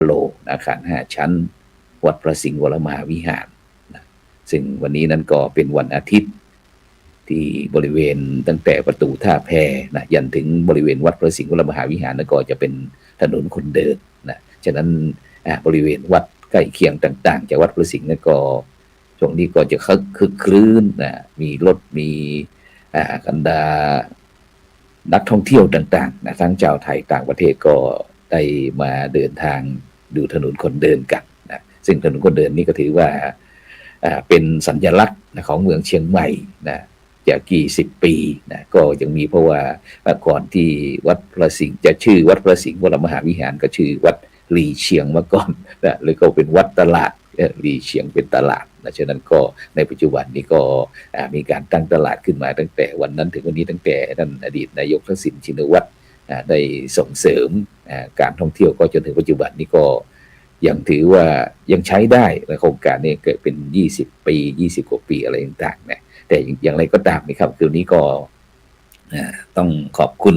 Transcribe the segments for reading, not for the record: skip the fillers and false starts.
โลอาคาร5 ชั้นวัดพระสิงห์วรมหาวิหารนะซึ่งวันนี้นั้นก็เป็นวันอาทิตย์ที่บริเวณตั้งแต่ประตูท่าแพนะยันถึงบริเวณวัดพระสิงห์วรมหาวิหารนั้นก็จะเป็นถนนคนเดินนะฉะนั้นบริเวณวัดใกล้เคียงต่างๆจากวัดพระสิงห์นั้นก็ช่วงนี้ก็จะคึกคลื้นนะมีรถมีกันดานักท่องเที่ยวต่างๆนะทั้งชาวไทยต่างประเทศก็ได้มาเดินทางดูถนนคนเดินกันนะซึ่งถนนคนเดินนี้ก็ถือว่าเป็นสัญลักษณ์ของเมืองเชียงใหม่นะจากกี่สิบปีนะก็ยังมีเพราะว่าก่อนที่วัดพระสิงห์จะชื่อวัดพระสิงห์วรมหาวิหารก็ชื่อวัดหลีเชียงมาก่อนนะเลยก็เป็นวัดตลาดหลีเชียงเป็นตลาดนะฉะนั้นก็ในปัจจุบันนี้ก็มีการตั้งตลาดขึ้นมาตั้งแต่วันนั้นถึงวันนี้ตั้งแต่ท่านอดีตนายกทักษิณชินวัตรได้ส่งเสริมการท่องเที่ยวก็จนถึงปัจจุบันนี้ก็ยังถือว่ายังใช้ได้และโครงการนี้เกิดเป็น20 ปี20 กว่าปีอะไรต่างๆนะแต่อย่างไรก็ตามนะครับคืนนี้ก็ต้องขอบคุณ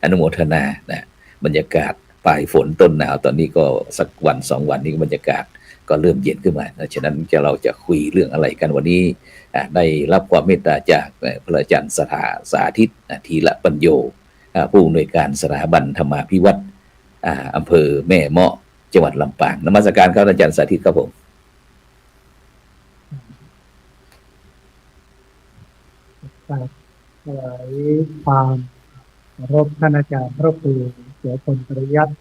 อนุโมทนานะบรรยากาศปลายฝนต้นหนาวตอนนี้ก็สักวัน2 วันนี้บรรยากาศก็เริ่มเย็นขึ้นมาฉะนั้นเราจะคุยเรื่องอะไรกันวันนี้ได้รับความเมตตาจากพระอาจารย์สาธิตทีละปัญโยผู้อำนวยการสถาบันธรรมาภิวัตรอำเภอแม่เมาะจังหวัดลำปางนมัสการครับอาจารย์สาธิตครับผมถวายความเคารพท่านอาจารย์พระครูเสือพลปริยัติ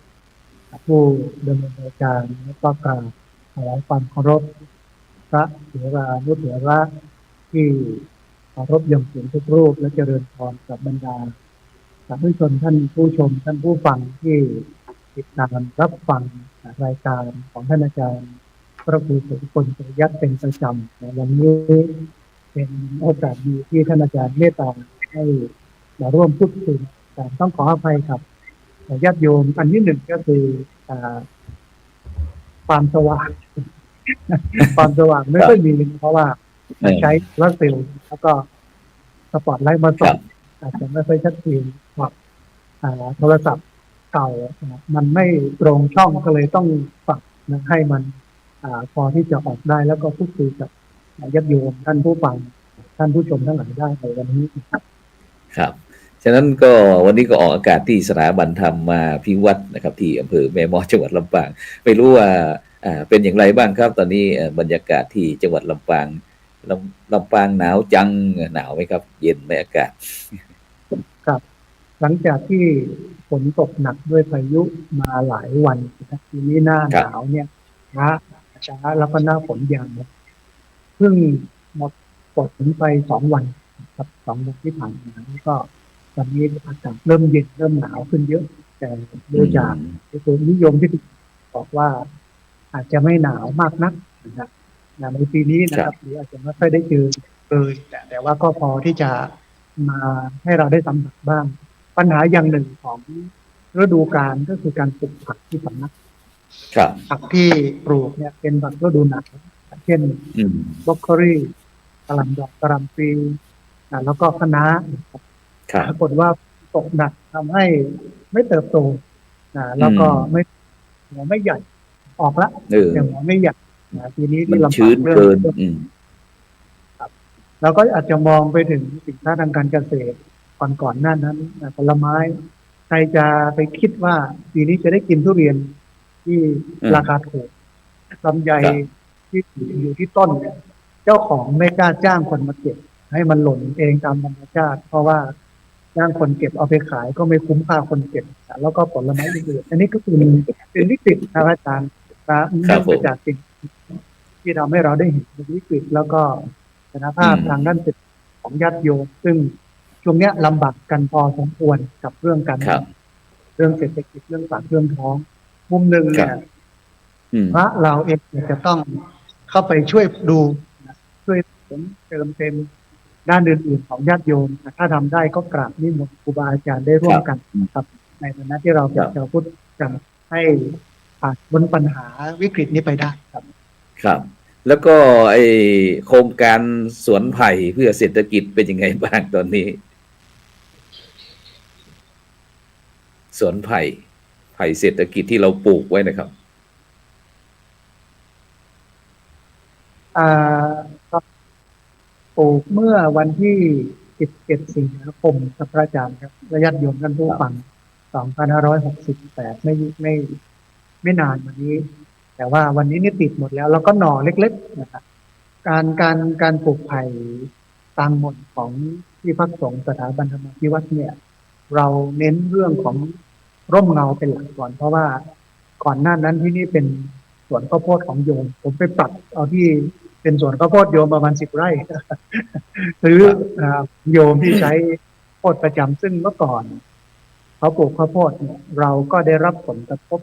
ผู้ดำเนินรายการและก็กราบถวายความเคารพพระเถรานุเถระที่เคารพอย่างสูงทุกรูปและเจริญพรกับบรรดาสาธุชนท่านผู้ชมท่านผู้ฟังที่ติดตามรับฟังรายการของท่านอาจารย์พระครูเสือพลปริยัติเป็นประจำในวันนี้เป็นโอกาสดีที่ท่านอาจารย์เมตตาให้มาร่วมพูดคุยกันต้องขออภัยครับญาติโยมอันที่หนึ่งก็คือความสว่างความสว่างไม่ค่อยมีเพราะว่าใช้รัสเซลแล้วก็สปอตไลท์มาส่องอาจจะไม่ค่อยชัดเจนครับโทรศัพท์เก่ามันไม่ตรงช่องก็เลยต้องปรับให้มันพอที่จะออกได้แล้วก็พูดคุยกับญาติโยมท่านผู้ฟังท่านผู้ชมทั้งหลายได้ในวันนี้ครับฉะนั้นก็วันนี้ก็ออกอากาศที่สถาบันธรรมมาพิวัตรนะครับที่อำเภอแม่เมาะจังหวัดลำปางไม่รู้ว่าเป็นอย่างไรบ้างครับตอนนี้บรรยากาศที่จังหวัดลำปางลำปางหนาวจังหนาวไหมครับเย็นไหมอากาศครับหลังจากที่ฝนตกหนักด้วยพายุมาหลายวันทีนี้หน้าหนาวเนี่ยช้าแล้วก็หน้าฝนยาวเพิ่งหมดฝนไป2 วันครับ2 วันที่ผ่านมาแล้วก็ตอนนี้อากาศเริ่มเย็นเริ่มหนาวขึ้นเยอะแต่โดยจากตัวนิยมที่บอกว่าอาจจะไม่หนาวมากนักนะครับในปีนี้นะครับหรืออาจจะไม่ค่อยได้เจอเลยแต่ว่าก็พอที่จะมาให้เราได้สัมผัสบ้างปัญหาอย่างหนึ่งของฤดูกาลก็คือการปลูกผักที่สำนักผักที่ปลูกเนี่ยเป็นผักฤดูหนาวเช่นบรอกโคลีกะหล่ำดอกกะหล่ำปีแล้วก็คะน้าปรากฏว่าตกหนักทำให้ไม่เติบโตแล้วก็หัวไม่ใหญ่ออกละแต่หัวไม่ใหญ่ทีนี้ที่ลำบากเรื่องเราก็อาจจะมองไปถึงสินค้าทางการเกษตรก่อนหน้านั้นผลไม้ใครจะไปคิดว่าปีนี้จะได้กินทุเรียนที่ราคาถูกลำไยที่อยู่ที่ต้นเจ้าของไม่กล้าจ้างคนมาเก็บให้มันหล่นเองตามธรรมชาติเพราะว่าจ้างคนเก็บเอาไปขายก็ไม่คุ้มค่าคนเก็บแล้วก็ผลไม้อื่นอันนี้ก็คือเป็นวิกฤตนะอาจารย์เนื่องมาจากสิ่งที่ทำให้เราได้เห็นวิกฤตแล้วก็สถานภาพทางด้านเศรษฐกิจของญาติโยมซึ่งช่วงนี้ลำบากกันพอสมควรกับเรื่องการเรื่องเศรษฐกิจเรื่องปากเรื่องท้องมุมหนึ่งเนี่ยพระเราเองจะต้องเข้าไปช่วยดูช่วยเติมเต็มด้านอื่นๆของญาติโยมถ้าทำได้ก็กราบนิมนต์ครูบาอาจารย์ได้ร่วมกันนะครับในฐานะที่เราเป็นชาวพุทธจะให้ผ่านพ้นปัญหาวิกฤตนี้ไปได้ครับครับแล้วก็ไอโครงการสวนไผ่เพื่อเศรษฐกิจเป็นยังไงบ้างตอนนี้สวนไผ่เศรษฐกิจที่เราปลูกไว้นะครับ อ่าก็ปลูกเมื่อวันที่17สิงหาคมครับพระอาจารย์ครับและญาติโยมท่านผู้ฟัง2568ไม่นานวันนี้ แต่ว่าวันนี้นี่ติดหมดแล้วแล้วก็หน่อเล็กๆนะครับการปลูกไผ่ตามหมดของที่พักสงฆ์สถาบันธรรมาภิวัตน์เนี่ย เราเน้นเรื่องของร่มเงาเป็นหลักก่อนเพราะว่าก่อนหน้านั้นที่นี่เป็นสวนข้าวโพดของโยมผมไปปรับเอาที่เป็นสวนข้าวโพดโยมประมาณ10 ไร่ ซื้อโยมที่ใช้โพดประจำซึ่งเมื่อก่อนเขาปลูกข้าวโพดเนี่ยเราก็ได้รับผลกระทบ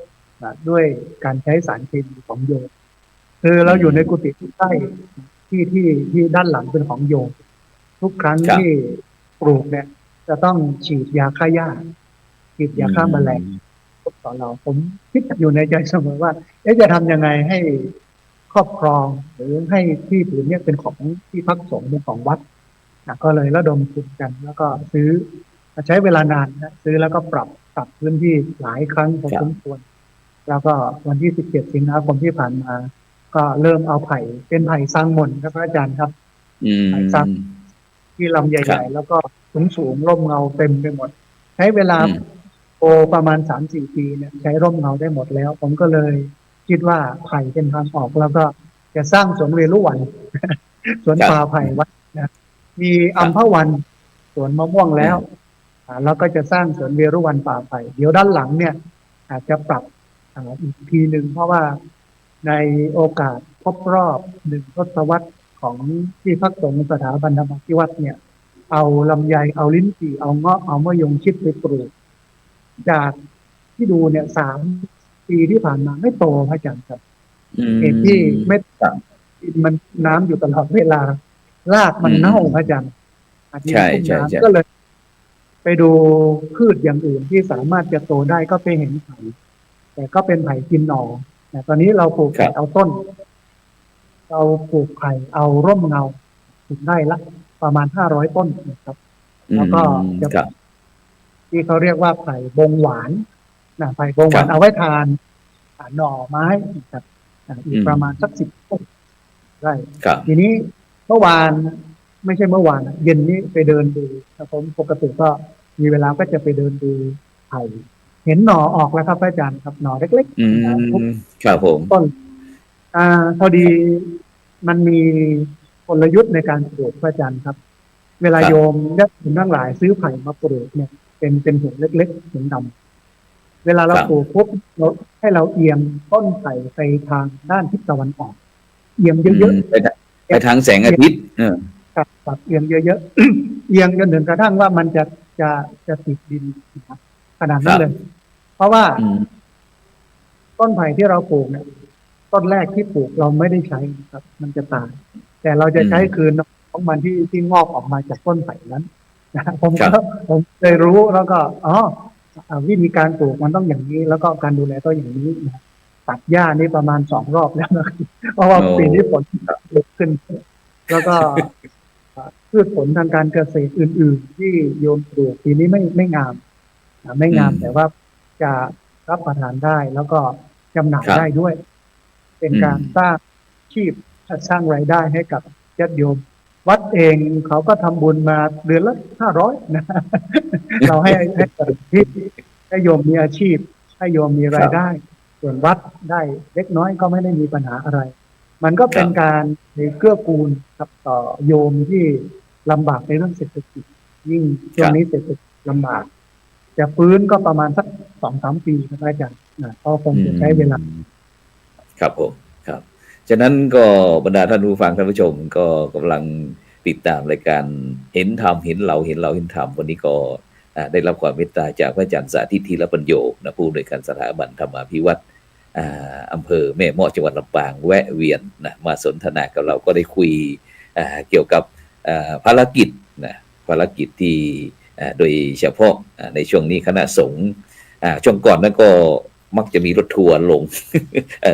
ด้วยการใช้สารเคมีของโยมคือเราอยู่ในกุฏิที่ใกล้ที่ด้านหลังเป็นของโยมทุกครั้งที่ปลูกเนี่ยจะต้องฉีดยาฆ่าหญ้าฉีดยาฆ่าแมลงต่อเราผมคิดอยู่ในใจเสมอว่าจะทำยังไงให้ครอบครองหรือให้ที่ผืนนี้เป็นของที่พักสงฆ์เป็นของวัดก็เลยระดมทุนกันแล้วก็ซื้อใช้เวลานานนะซื้อแล้วก็ปรับพื้นที่หลายครั้งพอสมควรแล้วก็วันที่17สิงหาคมที่ผ่านมาก็เริ่มเอาไผ่เป็นไผ่สร้างมนครับพระอาจารย์ครับไผ่สร้างที่ลำใหญ่ๆแล้วก็สูงร่มเงาเต็มไปหมดใช้เวลาประมาณ 3-4 ปีเนี่ยใช้ร่มเงาได้หมดแล้วผมก็เลยคิดว่าไผ่เป็นทางออกแล้วก็จะสร้างสวนเวรุวันสวนป่าไผ่วัดนะมีอัมพวันสวนมะม่วงแล้วแล้วก็จะสร้างสวนเวรุวันป่าไผ่เดี๋ยวด้านหลังเนี่ยอาจจะปรับอีกทีหนึ่งเพราะว่าในโอกาสครบรอบ1 ทศวรรษของที่พักสงฆ์สถาบันธรรมาภิวัตน์เนี่ยเอาลำไยเอาลิ้นจี่เอาเงาะเอามะยงชิดไปปลูกจากที่ดูเนี่ย3 ปีที่ผ่านมาไม่โตพระอาจารย์ครับเหตุที่ไม่มันน้ำอยู่ตลอดเวลารากมันเน่าพระอาจารย์ใช่ก็เลยไปดูพืชอย่างอื่นที่สามารถจะโตได้ก็ไปเห็นไผ่แต่ก็เป็นไผ่กินหน่อแต่ตอนนี้เราปลูกไผ่เอาต้นเราปลูกไผ่เอาร่มเงาปลูกได้ละประมาณ500 ต้นนะครับแล้วก็จะที่เขาเรียกว่าไผ่บงหวานไผ่บงหวานเอาไว้ทานหน่อไม้ครับอีกประมาณสัก10 ต้นได้ทีนี้เมื่อวานไม่ใช่เมื่อวานเย็นนี้ไปเดินดูผมปกติก็มีเวลาก็จะไปเดินดูไผ่เห็นหน่อออกแล้วครับอาจารย์ครับหน่อเล็กๆครับผมต้นพอดีมันมีกลยุทธ์ในการปลูกอาจารย์ครับเวลาโยมญาติโยมทั้งหลายซื้อไผ่มาปลูกเนี่ยเป็นถุงเล็กๆถุงดำเวลาเราปลูกปุ๊บเราให้เราเอียงต้นไผ่ไปทางด้านทิศตะวันออกเอียงเยอะๆไปทางแสงอาทิตย์ครับเอียงเยอะๆเอียงจนถึงกระทั่งว่ามันจะติดดินขนาดนั้นเลยเพราะว่าต้นไผ่ที่เราปลูกเนี่ยต้นแรกที่ปลูกเราไม่ได้ใช้ครับมันจะตายแต่เราจะใช้คืนของมันที่งอกออกมาจากต้นไผ่นั้นผมเลยรู้แล้วก็วิธีการปลูกมันต้องอย่างนี้แล้วก็การดูแลต้องอย่างนี้ตัดหญ้านี่ประมาณ2 รอบแล้วนะเพราะว่าปีนี้ฝนตกขึ้นแล้วก็พืชผลทางการเกษตรอื่นๆที่โยมปลูกปีนี้ไม่งามแต่ว่าจะรับประทานได้แล้วก็จำหน่ายได้ด้วยเป็นการสร้างชีพสร้างรายได้ให้กับญาติโยมวัดเองเขาก็ทำบุญมาเดือนละ500นะเราให้ให้โยมมีอาชีพให้โยมมีรายได้ส่วนวัดได้เล็กน้อยก็ไม่ได้มีปัญหาอะไรมันก็เป็นการเกื้อกูลกับต่อโยมที่ลำบากในเรื่องเศรษฐกิจยิ่งช่วงนี้เศรษฐกิจลำบากจะฟื้นก็ประมาณสัก 2-3 ปีครับอาจารย์ก็คงจะใช้เวลาครับผมครับฉะนั้นก็บรรดาท่านผู้ฟังท่านผู้ชมก็กำลังติดตามรายการเห็นธรรมเห็นเราเห็นธรรมวันนี้ก็ได้รับความเมตตาจากพระอาจารย์สาธิตธีรปัญโยนะผู้อำนวยการสถาบันธรรมาภิวัตน์อำเภอแม่เมาะจังหวัดลำปางแวะเวียนนะมาสนทนากับเราก็ได้คุยเกี่ยวกับภารกิจที่โดยเฉพาะในช่วงนี้คณะสงฆ์ช่วงก่อนนั้นก็มักจะมีรถทัวร์ลง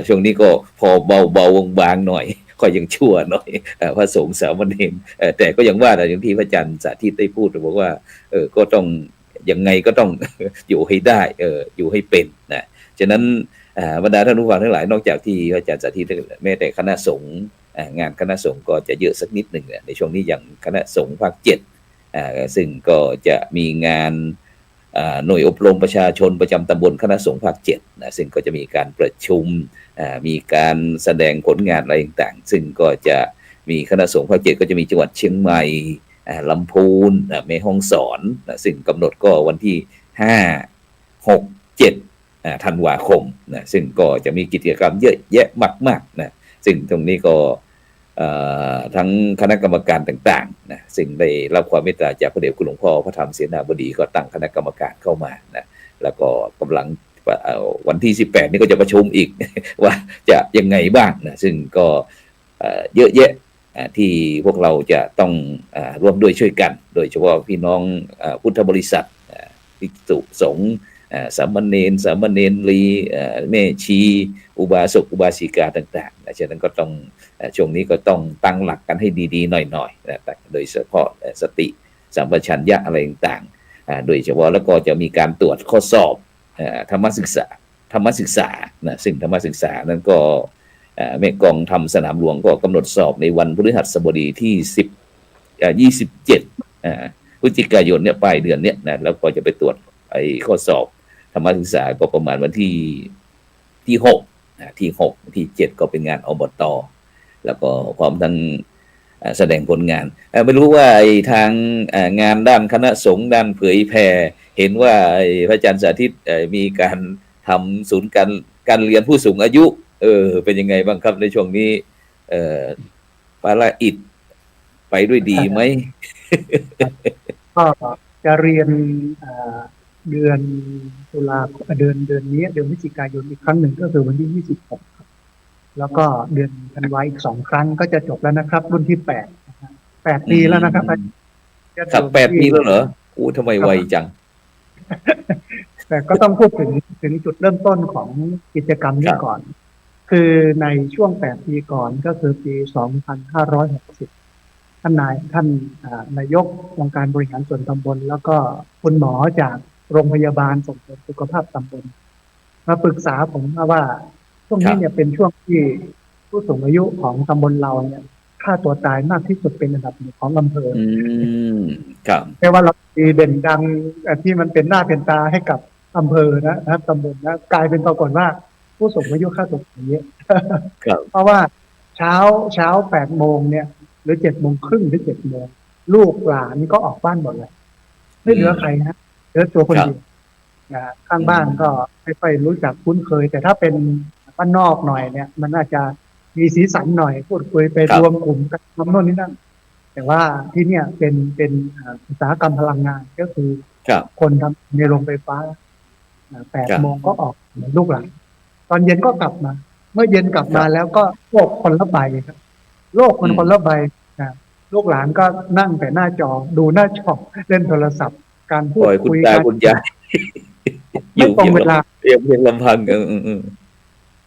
ช่วงนี้ก็พอเบาบางหน่อยก็ยังชั่วหน่อยพระสงฆ์สามเณรแต่ก็ยังว่าอย่างที่พระอาจารย์สาธิตได้พูดบอกว่าก็ต้องยังไงก็ต้อง อยู่ให้ได้อยู่ให้เป็นนะฉะนั้นบรรดาท่านผู้ฟังทั้งหลายนอกจากที่พระอาจารย์สาธิตแม้แต่คณะสงฆ์ งานคณะสงฆ์ก็จะเยอะสักนิดหนึ่งในช่วงนี้อย่างคณะสงฆ์ภาค7ซึ่งก็จะมีงานหน่วยอบรมประชาชนประจำตำบลคณะสงฆ์ภาค7นะซึ่งก็จะมีการประชุมมีการแสดงผลงานอะไรต่างๆซึ่งก็จะมีคณะสงฆ์ภาค7ก็จะมีจังหวัดเชียงใหม่ลำพูนแม่ฮ่องสอนซึ่งกำหนดก็วันที่5 6 7ธันวาคมนะซึ่งก็จะมีกิจกรรมเยอะแยะมากๆนะซึ่งตรงนี้ก็ทั้งคณะกรรมการต่างๆนะซึ่งได้รับความเมตตาจากพระเดชคุณหลวงพ่อพระธรรมเสนาบดีก็ตั้งคณะกรรมการเข้ามานะแล้วก็กำลังวันที่18นี่ก็จะประชุมอีก ว่าจะยังไงบ้างนะซึ่งก็เยอะแยะที่พวกเราจะต้องร่วมด้วยช่วยกันโดยเฉพาะพี่น้องพุทธบริษัทภิกษุสงฆ์สามเณรีแม่ชีอุบาสกอุบาสิกาต่างๆฉะนั้นก็ต้องช่วงนี้ก็ต้องตั้งหลักกันให้ดีๆหน่อยๆนะโดยเฉพาะสติสัมปชัญญะอะไรต่างๆโดยเฉพาะแล้วก็จะมีการตรวจข้อสอบธรรมศึกษานะซึ่งธรรมศึกษานั้นก็แม่กองทำสนามหลวงก็กำหนดสอบในวันพฤหัสบดีที่27พฤศจิกายนเนี่ยปลายเดือนเนี่ยนะแล้วก็จะไปตรวจไอ้ข้อสอบธรรมศึกษาก็ประมาณวันที่6ที่7ก็เป็นงานอบต.แล้วก็พร้อมทั้งแสดงผลงานไม่รู้ว่าทางงานด้านคณะสงฆ์ด้านเผยแผ่เห็นว่าพระอาจารย์สาธิตมีการทำศูนย์การเรียนผู้สูงอายุเป็นยังไงบ้างครับในช่วงนี้ภารกิจไปด้วยดีไหม ก็จะเรียนเดือนตุลาเดือนนี้เดือนพฤศจิกายนอีกครั้งหนึ่งก็คือวันที่26แล้วก็เดือนธันวาอีก2 ครั้งก็จะจบแล้วนะครับรุ่นที่8 ปีแล้วนะครับครับ8 ปีแล้วเหรอทำไมไวจัง แต่ก็ต้องพูดถึงจุดเริ่มต้นของกิจกรรมนี้ก่อนคือในช่วง8 ปีก่อนก็คือปี2560ท่านนายกองค์การบริหารส่วนตำบลแล้วก็คุณหมอจากโรงพยาบาลส่งเสริมสุขภาพตำบลมาปรึกษาผมว่าช่วงนี้เนี่ยเป็นช่วงที่ผู้สูงอายุของตำบลเราเนี่ยฆ่าตัวตายมากที่สุดเป็นอันดับหนึ่งของอำเภอครับไม่ว่าเราดีเด่นดังที่มันเป็นหน้าเป็นตาให้กับอำเภอนะครับตำบลนะกลายเป็นปรากฏว่าผู้สูงอายุฆ่าตัวตายเยอะเพราะว่าเช้า8 โมงเนี่ยหรือ7 โมงครึ่งหรือ7 โมงลูกหลานก็ออกบ้านหมดเลยไม่เหลือใครนะเหลือตัวคนเดียวข้างบ้านก็ไม่ค่อยรู้จักคุ้นเคยแต่ถ้าเป็นบ้านนอกหน่อยเนี่ยมันอาจจะมีสีสันหน่อยพูดคุยไปรวมกลุ่มกันทำโน่นนี่นั่นแต่ว่าที่เนี่ยเป็นอุตสาหกรรมพลังงานก็คือคนทำในโรงไฟฟ้า8 โมงก็ออกลูกหลานตอนเย็นก็กลับมาเมื่อเย็นกลับมาแล้วก็โลกคนละใบครับโลกมันคนละใบลูกหลานก็นั่งแต่หน้าจอดูหน้าจอเล่นโทรศัพท์การพูดคุยกันคุณยายไม่ตรงเวลาเพียงลำพัง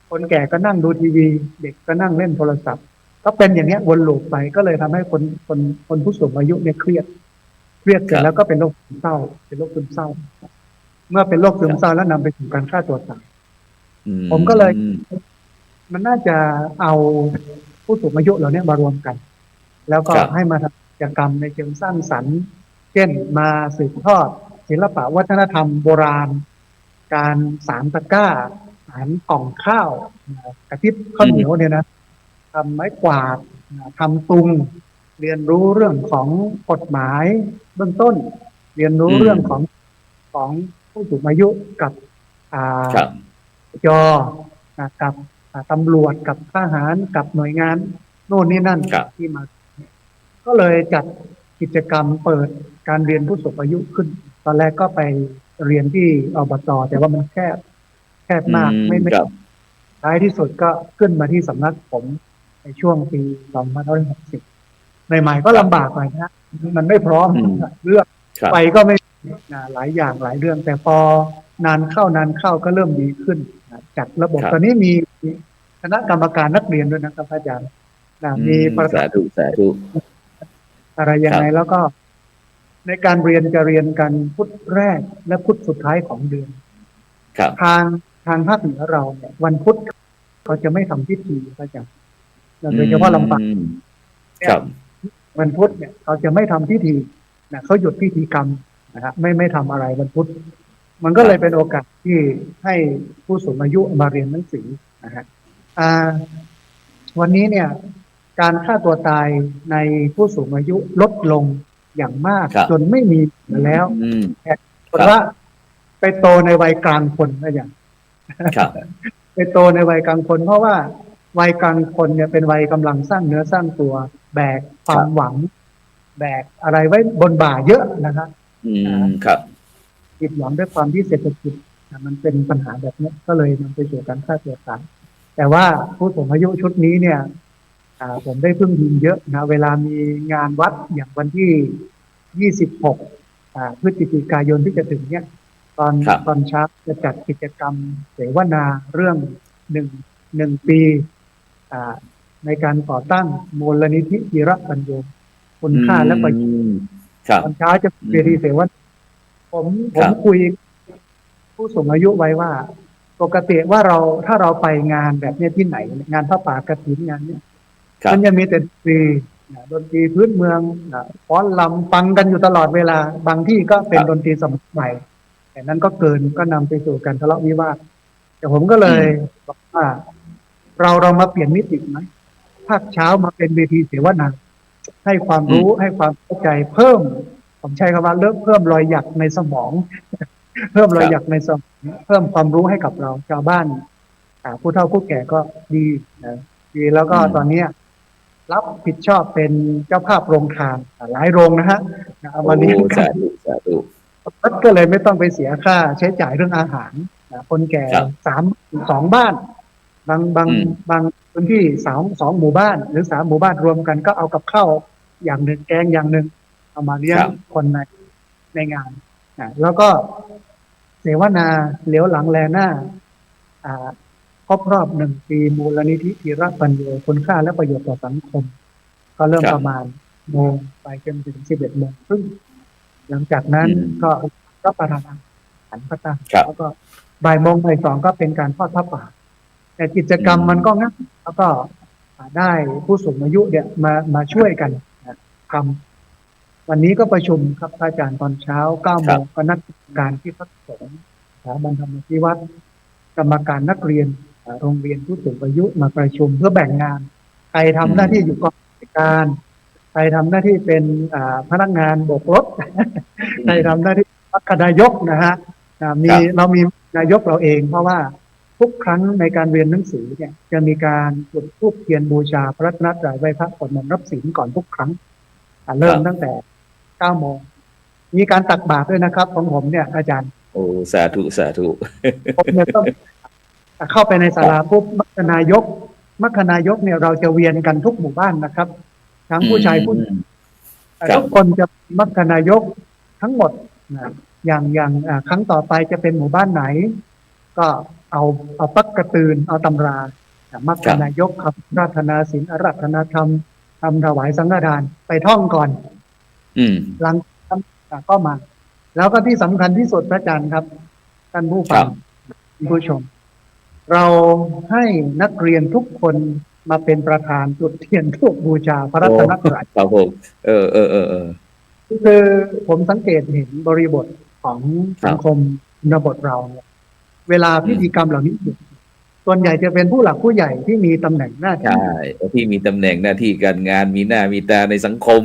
คนแก่ก็นั่งดูทีวีเด็กก็นั่งเล่นโทรศัพท์ก็เป็นอย่างนี้วนลูปไปก็เลยทำให้คนผู้สูงอายุเนี่ยเครียดเสร็จแล้วก็เป็นโรคซึมเศร้าเมื่อเป็นโรคซึมเศร้าแล้วนำไปสู่การฆ่าตัวตายผมก็เลยมันน่าจะเอาผู้สูงอายุเหล่านี้มารวมกันแล้วก็ให้มาทำกิจกรรมในเชิงสร้างสรรค์เช่นมาสืบทอดศิลปะวัฒนธรรมโบราณการสานตะกร้าสานกล่องข้าวกระติบข้าวเหนียวเนี่ยนะทำไม้กวาดทำตุงเรียนรู้เรื่องของกฎหมายเบื้องต้นเรียนรู้เรื่องของผู้สูงอายุกับจกับตำรวจกับทหารกับหน่วยงานโน่นนี่นั่นที่มาก็เลยจัดกิจกรรมเปิดการเรียนผู้สูงอายุขึ้นตอนแรกก็ไปเรียนที่อบต.แต่ว่ามันแคบมากไม่ท้ายที่สุดก็ขึ้นมาที่สำนักผมในช่วงปี2560ใหม่ๆก็ลำบากหน่อยนะมันไม่พร้อมเรื่องไปก็ไม่หลายอย่างหลายเรื่องแต่พอนานเข้าก็เริ่มดีขึ้นจัดระบบตอนนี้มีคณะกรรมการนักเรียนด้วยนะครับอาจารย์มีประธานสาธุอะไรยังไงแล้วก็ในการเรียนจะเรียนกันพุธแรกและพุธสุดท้ายของเดือนทางภาคเหนือเราเนี่ยวันพุธเขาจะไม่ทำพิธีอาจารย์ โดยเฉพาะลำปางอืมเนี่คยรับวันพุธเนี่ยเขาจะไม่ทำพิธีนะเขาหยุดพิธีกรรมนะฮะไม่ทำอะไรวันพุธมันก็ครับเลยเป็นโอกาสที่ให้ผู้สูงอายุมาเรียนหนังสือนะฮะอ่าวันนี้เนี่ยการฆ่าตัวตายในผู้สูงอายุลดลงอย่างมากครับจนไม่มีแล้ว อืมแต่คครับนว่าไปโตในวัยกลางคนนะอย่าง ครับ ไปโตในวัยกลางคนเพราะว่าวัยกลางคนเนี่ยเป็นวัยกำลังสร้างเนื้อสร้างตัวแบกคครับวามหวังแบกอะไรไว้บนบ่าเยอะนะครับอือ่ามครับผิดหวังด้วยความที่เศรษฐกิจมันเป็นปัญหาแบบนี้ก็เลยนำไปสู่การฆ่าตัวตายแต่ว่าผู้สูงอายุชุดนี้เนี่ยผมได้พึ่งพิงเยอะนะเวลามีงานวัดอย่างวันที่26พฤศจิกายนที่จะถึงเนี่ยตอนครับตอนเช้าจะจัดกิจกรรมเสวนาเรื่องหนึ่ง1 ปีอ่าในการก่อตั้งมูลนิธิจิระปัญโยคุณอืค่าและประโยชน์มครับตอนเช้าจะอืเวทีเสมวนาผมครับคุยผู้สูงอายุไว้ว่าปกติว่าเราถ้าเราไปงานแบบนี้ที่ไหนงานพระป่ากฐินงานเนี้ยครับมันจะมีแต่ดนตรีพื้นเมืองฟ้อนรำฟังกันอยู่ตลอดเวลาบางที่ก็คเป็นรับดนตรีสมัยใหม่แต่นั้นก็เกินก็นำไปสู่การทะเลาะวิวาทแต่ผมก็เลยอืมบอกว่าเรามาเปลี่ยนมิติไหมภาคเช้ามาเป็นเวทีเสวนาให้ความอืมรู้ให้ความเข้าใจเพิ่มผมใช้คำว่าเพิ่มรอยหยักในสมองเพิ่มรครับอยหยักในสมองเพิ่มความรู้ให้กับเราชาวบ้านผู้เฒ่าผู้แก่ก็ดีนะดีแล้วก็อืมตอนเนี้ยรับผิดชอบเป็นเจ้าภาพโรงทานหลายโรงนะฮะเอาโอ้มาเลี้ยงกัน สาธุสาธุก็เลยไม่ต้องไปเสียค่าใช้จ่ายเรื่องอาหารคนแก่ครับ2 บ้านบางอืมบางพื้นที่สองหมู่บ้านหรือ3 หมู่บ้านรวมกันก็เอากับข้าวอย่างหนึ่งแกงอย่างหนึ่งเอามาเลี้ยงครับคนในงานแล้วก็เสวนาเหลียวหลังแลหน้าอ่าครบรอบ1 ปีมูลนิธิธีรปัญโยคุณค่าและประโยชน์ต่อสังคมก็เริ่มครับประมาณโมงไปจนถึง11 โมงครึ่ง หลังจากนั้นอืมก็รับประทานอาหารพระตาครับแล้วก็บ่าย 1 บ่าย 2ก็เป็นการทอดผ้าป่าแต่กิจอืกรรมมันก็มง่ายแล้วก็ได้ผู้สูงอายุเนี่ยมาช่วยกันทำวันนี้ก็ประชุมครับอาจารย์ตอนเช้า9 โมงครับก็นัดการที่พักสงฆ์สถาบันธรรมพิวัตรกรรมการนักเรียนโรงเรียนผู้สูงอายุมาประชุมเพื่อแบ่งงานใครอืทำหน้าที่อยู่มกองกิจการใครทำหน้าที่เป็นพนักงานโบกรถ อืใครมทำหน้าที่มรรคนายกนะฮะครับเรามีนายกเราเองเพราะว่าทุกครั้งในการเรียนหนังสือเนี่ยจะมีการจุดธูปเทียนบูชาพระรัตนตรัยไหว้พระสวดมนต์รับศีลก่อนทุกครั้งคเริ่รับมตั้งแต่9 โมงมีการตักบาตรด้วยนะครับของผมเนี่ยอาจารย์โอ้สาธุสาธุ ผมเนี่ยต้องเข้าไปใน คศารับลาปุ๊บมรรคนายกเนี่ยเราจะเวียนกันทุกหมู่บ้านนะครับทั้งอืผู้ชายผู้มครัทุบกคนจะมรรคนายกทั้งหมดนะอย่างครั้งต่อไปจะเป็นหมู่บ้านไหน ก็เอาปักกระตือนเอาตำรามัคครับคณายกครับราธนาศีลอาราธนาธรรมทำถวายสังฆทานไปท่องก่อนอืมหลังก็มา แล้วก็ที่สำคัญที่สุดพระอาจารย์ครับท่านผู้ฟังครับท่านผู้ชม เราให้นักเรียนทุกคนมาเป็นประธานจุดเทียนธูปบูชาพระรัโอ้ตนตรัย ครับผมเออคือผมสังเกตเห็นบริบทของครับสังคมนบทเราเนี่ยเวลาอืมพิธีกรรมเหล่านี้ส่วนใหญ่จะเป็นผู้หลักผู้ใหญ่ที่มีตำแหน่งหน้าใช่ที่ที่มีตำแหน่งหน้าที่การงานมีหน้ามีตาในสังคม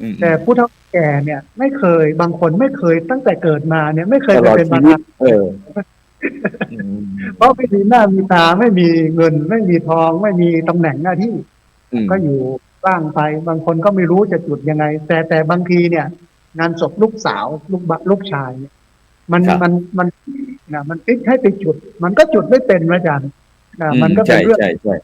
อืมแต่ผู้เฒ่าแก่เนี่ยไม่เคยบางคนไม่เคยตั้งแต่เกิดมาเนี่ยไม่เคยตไปลอดชีวิตเป็นประธานอืมเพราะไม่มีหน้ามีตาไม่มีเงินไม่มีทองไม่มีตำแหน่งหน้าที่อืมก็อยู่ว่างไปบางคนก็ไม่รู้จะจุดยังไงแต่บางทีเนี่ยงานศพลูกสาวลูกชายเนี่ยมันครับมันมันติ๊กให้ไปจุดมันก็จุดไม่เป็นนะอาจารย์มันก็เป็ใช่นเรื่องใช่ใช่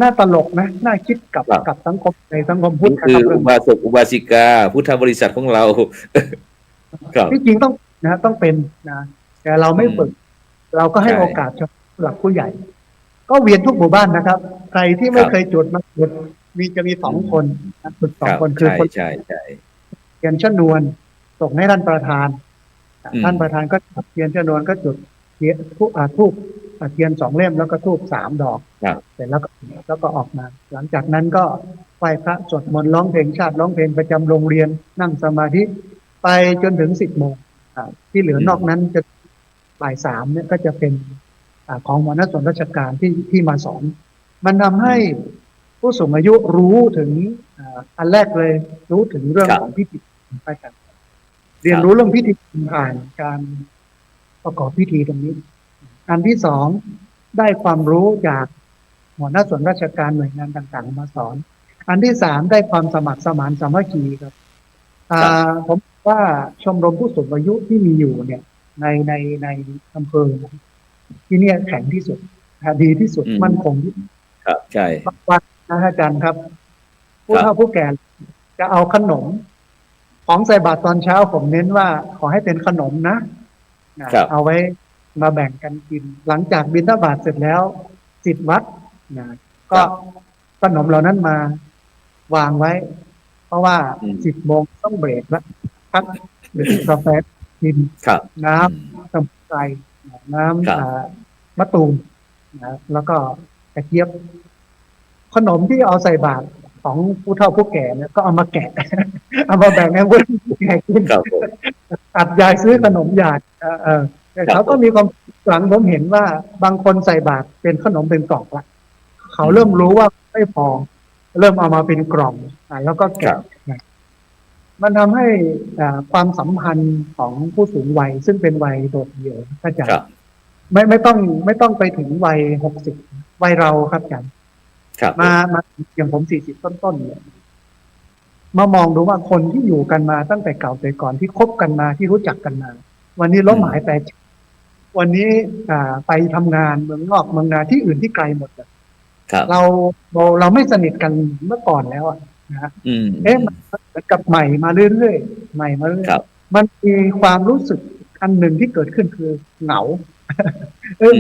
น่าตลกนะน่าคิดกับครับสังคมในสังคมพุทธนี่คือนะครับเรื่องอุบาสกอุบาสิกาพุทธบริษัทของเราครับที่จริงต้องต้องเป็นนะแต่เราอืมไม่ฝึกเราก็ให้ใช่โอกาสผู้หลักผู้ใหญ่ ก็เวียนทุกหมู่บ้านนะครับใครที่ครับไม่เคยจุดมาจุดจะมีสอืองคนมจุดสครับองคนคือใช่คนใช่ใช่เทียนชนวนส่งให้ท่านประธานอืมท่านประธานก็จุดเทียนชนวนก็จุดเทียนทูบ เทียน2 เล่มแล้วก็ธูป3 ดอกครับเสร็จแล้วก็ออกมาหลังจากนั้นก็ไหว้พระสวดมนต์ร้องเพลงชาติร้องเพลงประจำโรงเรียนนั่งสมาธิไปจนถึง10 โมงที่เหลือนอกนั้นจะบ่าย 3เนี่ยก็จะเป็นของหัวหน้าส่วนราชการที่มาสอนมันทำให้ผู้สูงอายุรู้ถึงอันแรกเลยรู้ถึงเรื่องของพิธีไปกันเรียนรู้เรื่องพิธีผ่านการประกอบพิธีตรงนี้อันที่ 2ได้ความรู้จากหัวหน้าส่วนราชการหน่วยงานต่างๆมาสอนอันที่ 3ได้ความสมัครสมานสามัคคีครับผมว่าชมรมผู้สูงอายุที่มีอยู่เนี่ยในอำเภอที่เนี่ยแข็งที่สุดดีที่สุดมั่นคงที่สุดครับใช่บางวันนะอาจารย์ครับผู้เฒ่าผู้แก่จะเอาขนมของใส่บาตรตอนเช้าผมเน้นว่าขอให้เป็นขนมนะเอาไว้มาแบ่งกันกินหลังจากบิณฑบาตเสร็จแล้ว10 วัดก็ขนมเหล่านั้นมาวางไว้เพราะว่า10 โมงต้องเบรกแล้วพักดื่มกาแฟกินน้ำสมุนไพรน้ำมะตูมแล้วก็กระเจี๊ยบขนมที่เอาใส่บาตรของผู้เฒ่าผู้แก่เนี่ยก็เอามาแกะเอามาแบ่งให้คนแก่กินตัดยายซื้อขนมหยาดแต่เขาก็มีความหลังผมเห็นว่าบางคนใส่บาตรเป็นขนมเป็นกล่องละเขาเริ่มรู้ว่าไม่พอเริ่มเอามาเป็นกล่องแล้วก็แกะมันทำให้ความสัมพันธ์ของผู้สูงวัยซึ่งเป็นวัยโดดเดี่ยวอาจารย์ไม่ต้องไปถึงวัย60วัยเราครับอาจารย์มาอย่างผม40ต้นๆเนี่ยมามองดูว่าคนที่อยู่กันมาตั้งแต่เก่าแต่ก่อนที่คบกันมาที่รู้จักกันมาวันนี้ล้มหายแต่วันนี้ไปทำงานเมืองนอกเมืองนาที่อื่นที่ไกลหมดเลยเราไม่สนิทกันเมื่อก่อนแล้วนะมันกับใหม่มาเรื่อยๆใหม่มาเรื่อยมันมีความรู้สึกอันหนึ่งที่เกิดขึ้นคือเหงา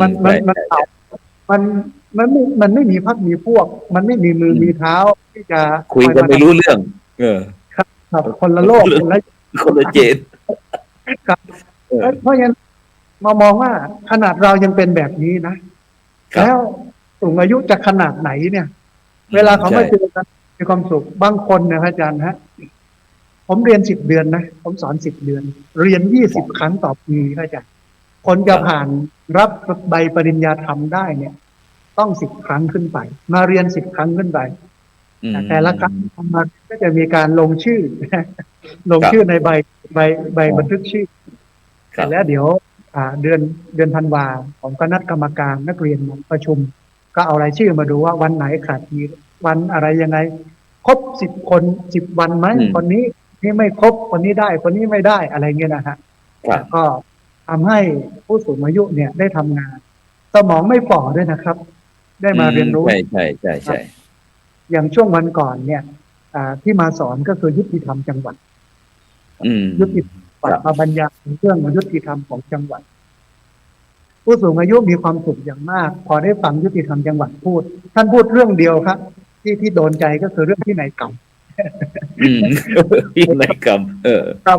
มันเหงามันไม่มีพักมีพวกมันไม่มีมือมีเท้าที่จะคุยกันไม่รู้เรื่องครับคนละโลกคนละเจนครับเพราะฉะนั้นมามองว่าขนาดเรายังเป็นแบบนี้นะแล้วสูงอายุจะขนาดไหนเนี่ยเวลาเขามาเจอกันมีความสุขบางคนเนี่ยอาจารย์ผมเรียน10 เดือนนะผมสอน10 เดือนเรียน20 ครั้งต่อปีอาจารย์คนจะผ่านรับใบปริญญาธรรมได้เนี่ยต้อง10 ครั้งขึ้นไปมาเรียน10 ครั้งขึ้นไปแต่ละครั้งมาก็จะมีการลงชื่อในใบบันทึกชื่อแล้วเดี๋ยวเดือนธันวาผมก็นัดกรรมการนักเรียนประชุมก็เอารายชื่อมาดูว่าวันไหนขาดกี่วันอะไรยังไงครบ10 คน10 วันไหมคนนี้ไม่ครบคนนี้ได้คนนี้ไม่ได้อะไรเงี้ยนะฮะก็ทำให้ผู้สูงอายุเนี่ยได้ทำงานสมองไม่ฝ่อด้วยนะครับได้มาเรียนรู้ใช่อย่างช่วงวันก่อนเนี่ยที่มาสอนก็คือยุติธรรมจังหวัดยุติธรรมมาบรรยายเรื่องยุติธรรมของจังหวัดผู้สูงอายุมีความสุขอย่างมากพอได้ฟังยุติธรรมจังหวัดพูดท่านพูดเรื่องเดียวครับที่โดนใจก็คือเรื่องพินัยกรรมพินัยกรรมครับ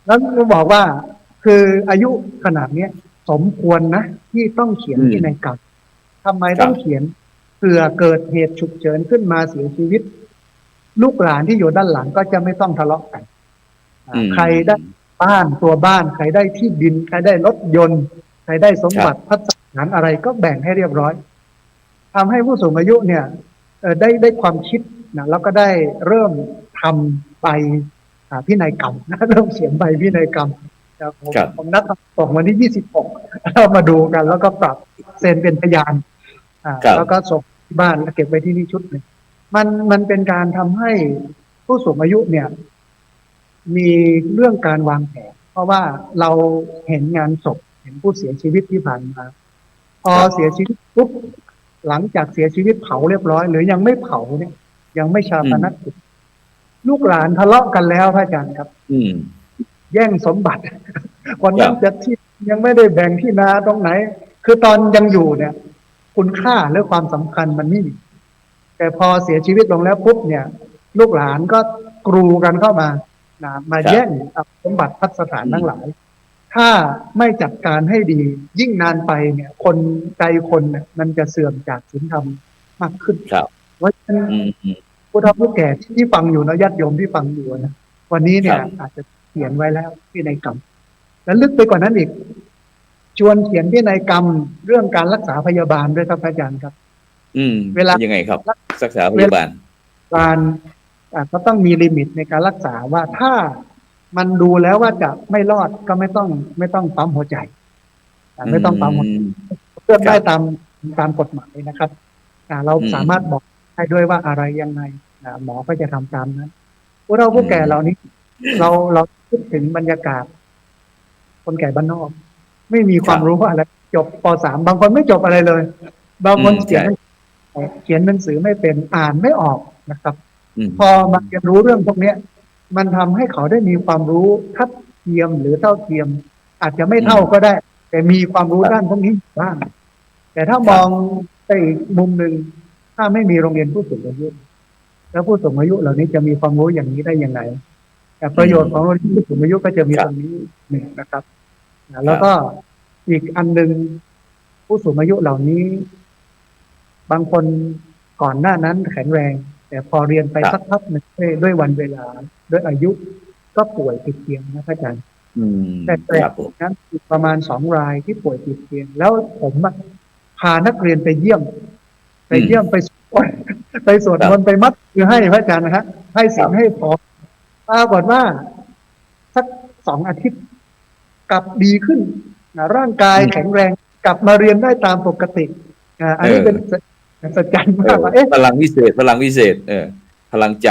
แล้วก็บอกว่าคืออายุขนาดนี้สมควรนะที่ต้องเขียนพินัยกรรมทำไมต้องเขียนเผื่อเกิดเหตุฉุกเฉินขึ้นมาเสียชีวิตลูกหลานที่อยู่ด้านหลังก็จะไม่ต้องทะเลาะกันใครได้บ้านตัวบ้านใครได้ที่ดินใครได้รถยนต์ใครได้สมบัติพัฒนาอะไรก็แบ่งให้เรียบร้อยทำให้ผู้สูงอายุเนี่ยได้ความคิดนะแล้วก็ได้เริ่มทำใบพินัยกรรมนะเริ่มเขียนใบพินัยกรรมผมนัดส่งวันที่26มาดูกันแล้วก็ปรับเซ็นเป็นพยานแล้วก็ส่งที่บ้านแล้วเก็บไว้ที่นี่ชุดหนึ่งมันเป็นการทำให้ผู้สูงอายุเนี่ยมีเรื่องการวางแผนเพราะว่าเราเห็นงานศพเห็นผู้เสียชีวิตที่ผ่านมาพอเสียชีวิตปุ๊บหลังจากเสียชีวิตเผาเรียบร้อยหรือยังไม่เผาเนี่ยยังไม่ชาปนกิจลูกหลานทะเลาะกันแล้วพระอาจารย์ครับแย่งสมบัติคนนั้นจะที่ยังไม่ได้แบ่งที่นาตรงไหนคือตอนยังอยู่เนี่ยคุณค่าหรือความสำคัญมันนี่แต่พอเสียชีวิตลงแล้วปุ๊บเนี่ยลูกหลานก็กรูกันเข้ามาแย่งสมบัติพัฒสถานทั้งหลาย ถ้าไม่จัดการให้ดียิ่งนานไปเนี่ยคนใจคนเนี่ยมันจะเสื่อมจากศีลธรรมมากขึ้นครับเพราะฉะนั้นอืมอืมผู้เฒ่าผู้แก่ที่ฟังอยู่นะญาติโยมที่ฟังอยู่นะวันนี้คเนี่ยรับอาจจะเขียนไว้แล้วพินัยกรรมและลึกไปกว่านั้นอีกชวนเขียนพินัยกรรมเรื่องการรักษาพยาบาลด้วยครับอาจารย์ครับอืมเวลายังไงครับรักษาพเวลายาบาลการก็ต้องมีลิมิตในการรักษาว่าถ้ามันดูแล้วว่าจะไม่รอดก็ไม่ต้องปั๊มหัวใจอืไม่ต้องปั๊มหัวใจมเลือกครับได้ตามกฎหมายนะครับเราอืมสามารถบอกได้ด้วยว่าอะไรยังไงหมอก็จะทำตามนั้นผู้เฒ่าผู้แก่เหล่านี้เราคิดถึงบรรยากาศคนแก่บ้านนอกไม่มีความรู้อะไรจบป .3 บางคนไม่จบอะไรเลยบางคนเขียนหนังสือไม่เป็นอ่านไม่ออกนะครับพอมาเรียนรู้เรื่องพวกนี้มันทำให้เขาได้มีความรู้ทัดเทียมหรือเท่าเทียมอาจจะไม่เท่าก็ได้ แต่มีความรู้ด้านพวกนี้บ้างแต่ถ้ามองไปอีกมุมหนึ่งถ้าไม่มีโรงเรียนผู้สูงอายุแล้วผู้สูงอายุเหล่านี้จะมีความรู้อย่างนี้ได้ยังไงแต่ประโยชน์ของโรงเรียนผู้สูงอายุก็จะมีตรงนี้หนึ่งนะครับแล้วก็อีกอันหนึ่งผู้สูงอายุเหล่านี้บางคนก่อนหน้านั้นแข็งแรง แต่พอเรียนไปสักพักหนึ่งด้วยวันเวลาด้วยอายุก็ป่วยติดเตียงนะอาจารย์แต่นั้นประมาณ2 รายที่ป่วยติดเตียงแล้วผมพานักเรียนไปเยี่ยมไปสวดมนต์ไปมัดคือให้พระอาจารย์นะฮะให้ศีลให้พรปรากฏว่าสัก2 อาทิตย์กลับดีขึ้นร่างกายแข็งแรงกลับมาเรียนได้ตามปกติอันนี้เป็นสัจจ์มากว่าพลังวิเศษพลังใจ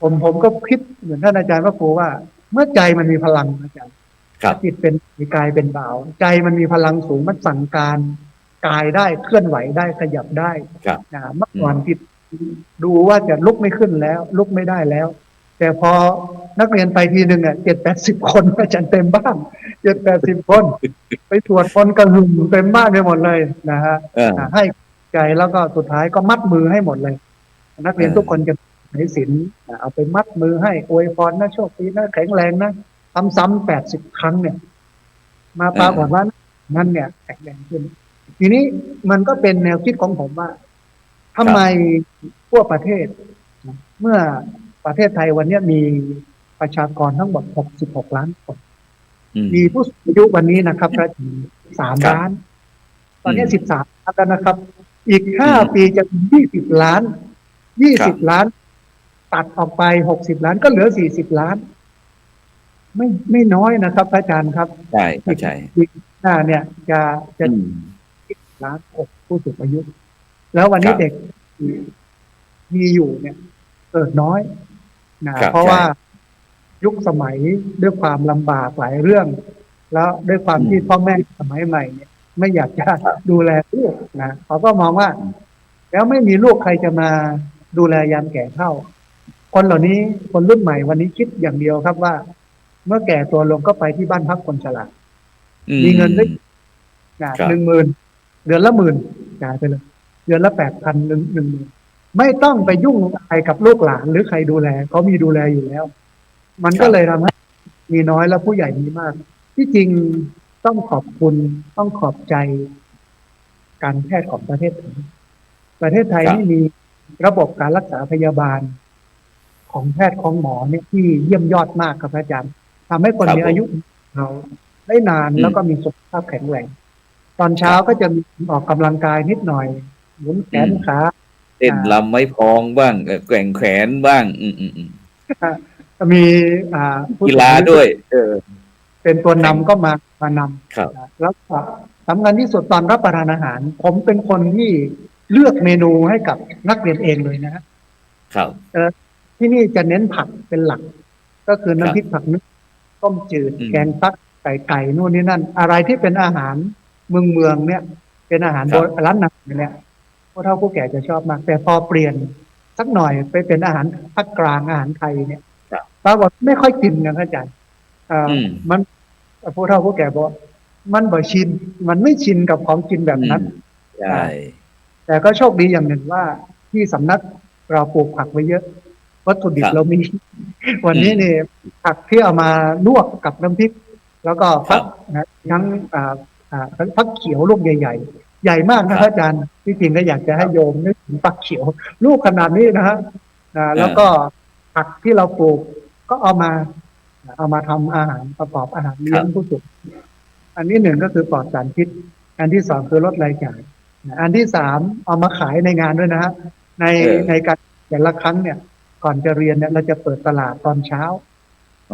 ผมก็คิดเหมือนท่านอาจารย์พระครูว่าเมื่อใจมันมีพลังอาจารย์จิตเป็นกายเป็นบ่าวใจมันมีพลังสูงมันสั่งการกายได้เคลื่อนไหวได้ขยับได้เมื่อก่อนจิตดูว่าจะลุกไม่ขึ้นแล้วลุกไม่ได้แล้วแต่พอนักเรียนไปทีหนึ่ง70-80 คนอาจารย์เต็มบ้าน70-80 คนไปตรวจคนกระหึ่มเต็มบ้านไปหมดเลยนะฮะให้ใจแล้วก็สุดท้ายก็มัดมือให้หมดเลยนักเรียนทุกคนจะให้ศีลเอาไปมัดมือให้อวยพรนะโชคดีนะแข็งแรงนะซ้ำๆ80 ครั้งเนี่ยมาปรากฏว่านั่นเนี่ยแข็งแรงขึ้นทีนี้มันก็เป็นแนวคิดของผมว่าทำไมทั่วประเทศเมื่อประเทศไทยวันนี้มีประชากรทั้งหมด66 ล้านคนมีผู้สูงอายุวันนี้นะครับประมาณ3 ล้านตอนนี้13 ล้านแล้วนะครับอีก5 ปีจะเป็น20 ล้าน20 ล้านตัดออกไป60 ล้านก็เหลือ40 ล้านไม่น้อยนะครับอาจารย์ครับใช่อีกหน้าเนี่ยจะล้านผู้สูงอายุแล้ววันนี้เด็กมีอยู่เนี่ยเกิดน้อยเพราะว่ายุคสมัยด้วยความลำบากหลายเรื่อง แล้วด้วยความที่พ่อแม่สมัยใหม่เนี่ยไม่อยากจะดูแลลูกเขาก็มองว่าแล้วไม่มีลูกใครจะมาดูแลยามแก่เฒ่าคนเหล่านี้คนรุ่นใหม่วันนี้คิดอย่างเดียวครับว่าเมื่อแก่ตัวลงก็ไปที่บ้านพักคนชรามีเงินได้10,000 เดือนละ10,000จ่ายไปเลยเดือนละ8,000 10,000ไม่ต้องไปยุ่งอะไรกับลูกหลานหรือใครดูแลเขามีดูแลอยู่แล้วมันก็เลยทำให้มีน้อยแล้วผู้ใหญ่มีมากที่จริงต้องขอบคุณต้องขอบใจการแพทย์ของประเทศไทยนี่มีระบบการรักษาพยาบาลของแพทย์ของหมอเนี่ยที่เยี่ยมยอดมากครับอาจารย์ทำให้คนมีอายุเราได้นานแล้วก็มีสุขภาพแข็งแรงตอนเช้าก็จะมีออกกำลังกายนิดหน่อยหมุนแขนขาเต้นลำไม้พองบ้างแกว่งแขนบ้างมีกีฬาด้วยเป็นตัวนำก็มานำแล้วสำคัญที่สุดตอนรับประทานอาหารผมเป็นคนที่เลือกเมนูให้กับนักเรียนเองเลยนะครับที่นี่จะเน้นผักเป็นหลักก็คือน้ำพริกผักนึ่งต้มจืดแกงฟักไก่นู่นนี่นั่นอะไรที่เป็นอาหารเมืองเนี่ยเป็นอาหารร้านหนักเนี่ยผู้เฒ่าผู้แก่จะชอบมากแต่พอเปลี่ยนสักหน่อยไปเป็นอาหารภาคกลางอาหารไทยเนี่ยปรากฏไม่ค่อยกินนะอาจารย์มันผู้เฒ่าผู้แก่บอกมันบ่ชินมันไม่ชินกับของกินแบบนั้นใช่แต่ก็โชคดีอย่างหนึ่งว่าที่สำนักเราปลูกผักไว้เยอะวัตถุดิบเรามีวันนี้เนี่ยผักที่เอามาลวกกับน้ำพริก แล้วก็ฟักนะทั้งฟักเขียวลูกใหญ่ๆใหญ่มากนะพระอาจารย์ที่จริงก็อยากจะให้โยมนึกถึงฟักเขียวลูกขนาดนี้นะฮะแล้วก็ผักที่เราปลูกก็เอามาทำอาหารประกอบอาหารเลี้ยงผู้สูงอันนี้หนึ่งก็คือปลอดสารพิษอันที่สองคือลดรายจ่ายอันที่สามเอามาขายในงานด้วยนะฮะในการแต่ละครั้งเนี่ยก่อนจะเรียนเนี่ยเราจะเปิดตลาดตอนเช้า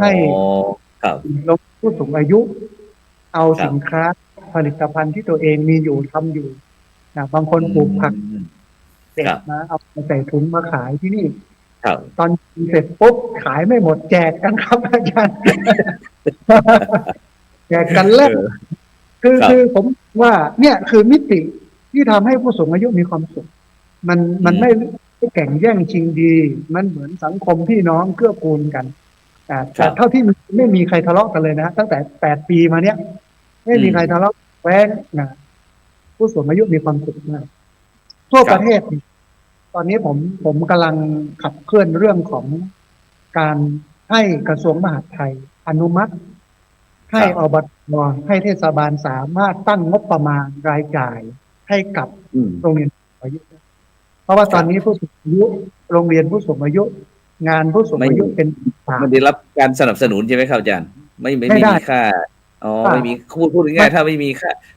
ให้ลงผู้สูงอายุเอาสินค้าผลิตภัณฑ์ที่ตัวเองมีอยู่ทำอยู่บางคนปลูกผักเสร็จนะเอาใส่ถุงมาขายที่นี่ตอนเสร็จปุ๊บขายไม่หมดแจกกันครับอาจารย์แจกกันแล้วคือผมว่าเนี่ยคือมิติที่ทำให้ผู้สูงอายุมีความสุขมันไม่แข่งแย่งชิงดีมันเหมือนสังคมพี่น้องเกื้อกูลกันแต่เท่าที่ไม่มีใครทะเลาะกันเลยนะตั้งแต่8 ปีมาเนี้ยไม่มีใครทะเลาะแว้งนะผู้สูงอายุมีความสุขมากทั่วประเทศตอนนี้ผมกำลังขับเคลื่อนเรื่องของการให้กระทรวงมหาดไทยอนุมัติให้อบต.ให้เทศบาลสามารถตั้งงบประมาณรายจ่ายให้กับโรงเรียนผู้สูงอายุเพราะว่าตอนนี้ผู้สูงอายุโรงเรียนผู้สูงอายุ งานผู้สูงอายุเป็นมันได้รับการสนับสนุนใช่ไหมครับอาจารย์ไม่มีค่าไม่มีพูดง่ายๆถ้าไม่มี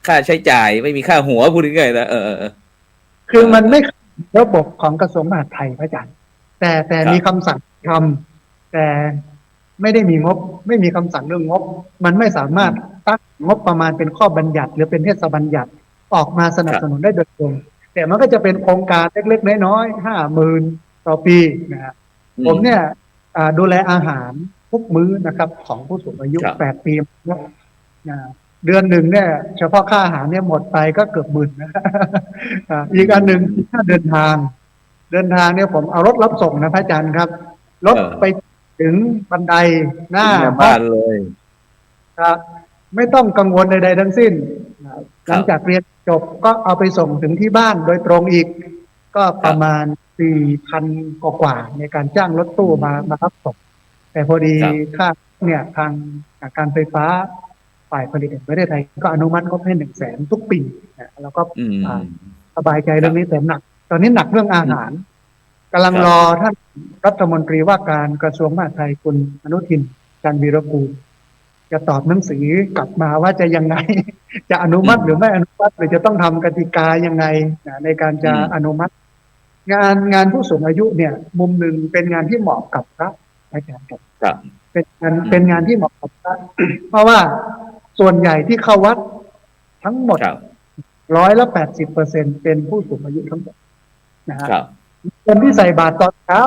ค่าใช้จ่ายไม่มีค่าหัวพูดง่ายๆนะคือมันไม่ระบบของกระทรวงมหาดไทยพระอาจารย์แต่มีคำสั่งทำแต่ไม่ได้มีงบไม่มีคำสั่งเรื่องงบมันไม่สามารถตั้งงบประมาณเป็นข้อบัญญัติหรือเป็นเทศบัญญัติออกมาสนับสนุนได้โดยตรงแต่มันก็จะเป็นโครงการเล็กๆน้อยๆ50,000ต่อปีนะครับผมเนี่ยดูแลอาหารทุกมื้อนะครับของผู้สูงอายุ8 ปีเดือนหนึ่งเนี่ยเฉพาะค่าอาหารเนี่ยหมดไปก็เกือบ10,000นะอีกอันหนึ่งค่าเดินทางเนี่ยผมเอารถรับส่งนะพระอาจารย์ครับรถไปถึงบันไดหน้าบ้านเลยครับไม่ต้องกังวลใดๆทั้งสิ้นหลังจากเรียนจบก็เอาไปส่งถึงที่บ้านโดยตรงอีกก็ประมาณ4,000 กว่าในการจ้างรถตู้มารับส่งแต่พอดีค่าเนี่ยทางการไฟฟ้าฝ่ายผลิตแห่งประเทศไทยก็อนุมัติงบให้100,000ทุกปีแล้วก็สบายใจเรื่องนี้แต่หนักตอนนี้หนักเรื่องอาหารกำลังรอท่านรัฐมนตรีว่าการกระทรวงมหาดไทยคุณอนุทินชาญวีรกูลจะตอบหนังสือกลับมาว่าจะยังไงจะอนุมัติหรือไม่อนุมัติหรือจะต้องทำกติกายังไงในการจะอนุมัติงานผู้สูงอายุเนี่ยมุมหนึ่งเป็นงานที่เหมาะกับพระอาจารย์ครับเป็นงานที่เหมาะกับพระเพราะว่าส่วนใหญ่ที่เข้าวัดทั้งหมด80%เป็นผู้สูงอายุทั้งหมดนะครับคนที่ใส่บาตรตอนเช้า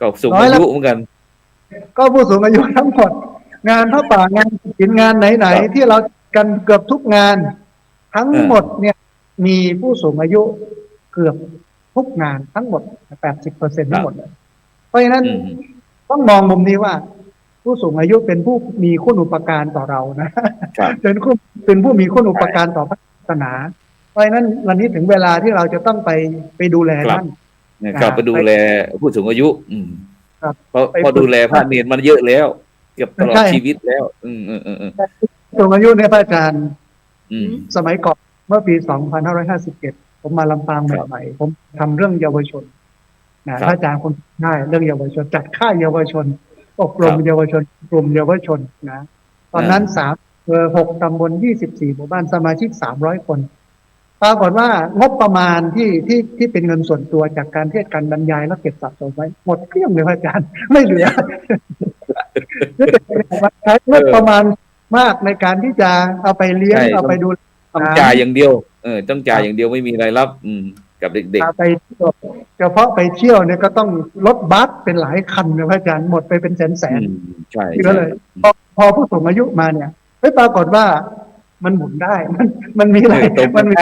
ก็สูงอายุเหมือนกันก็ผู้สูงอายุทั้งหมดงานพระป่างานศิลป์งานไหนๆที่เรากันเกือบทุกงานทั้งหมดเนี่ยมีผู้สูงอายุเกือบทุกงานทั้งหมด80%ทั้งหมดเลยเพราะฉะนั้นต้องมองมุมนี้ว่าผู้สูงอายุเป็นผู้มีคุณอุปการต่อเรานะเป็นผู้มีคุณอุปการต่อศาสนาเพราะฉะนั้นวันนี้ถึงเวลาที่เราจะต้องไปดูแลท่านไปดูแลผู้สูงอายุพอดูแลพระเนรมันเยอะแล้วเกือบตลอดชีวิตแล้วผู้สูงอายุเนี่ยพระอาจารย์สมัยก่อนเมื่อปี2557ผมมาลำปางใหม่ๆผมทำเรื่องเยาวชนพระอาจารย์คนได้เรื่องเยาวชนจัดค่ายเยาวชนอบรมเยาวชนกลุ่มเยาวชนนะตอนนั้น6 ตำบล24 หมู่บ้านสมาชิก300 คนปรากฏว่างบประมาณที่เป็นเงินส่วนตัวจากการเทศการบรรยายแล้วเก็บสะสมไว้หมดเกลี้ยงเลยอาจารย์ไม่เหลือใช้งบประมาณมากในการที่จะเอาไปเลี้ยงเอาไปดูต้องจ่ายอย่างเดียวต้องจ่ายอย่างเดียวไม่มีรายรับกับเด็กๆไปเฉพาะไปเที่ยวเนี่ยก็ต้องรถบัสเป็นหลายคันนะอาจารย์หมดไปเป็นแสนใช่ก็เลยพอผู้สูงอายุมาเนี่ยปรากฏว่ามันหมุนได้มันมีอะไรมันมี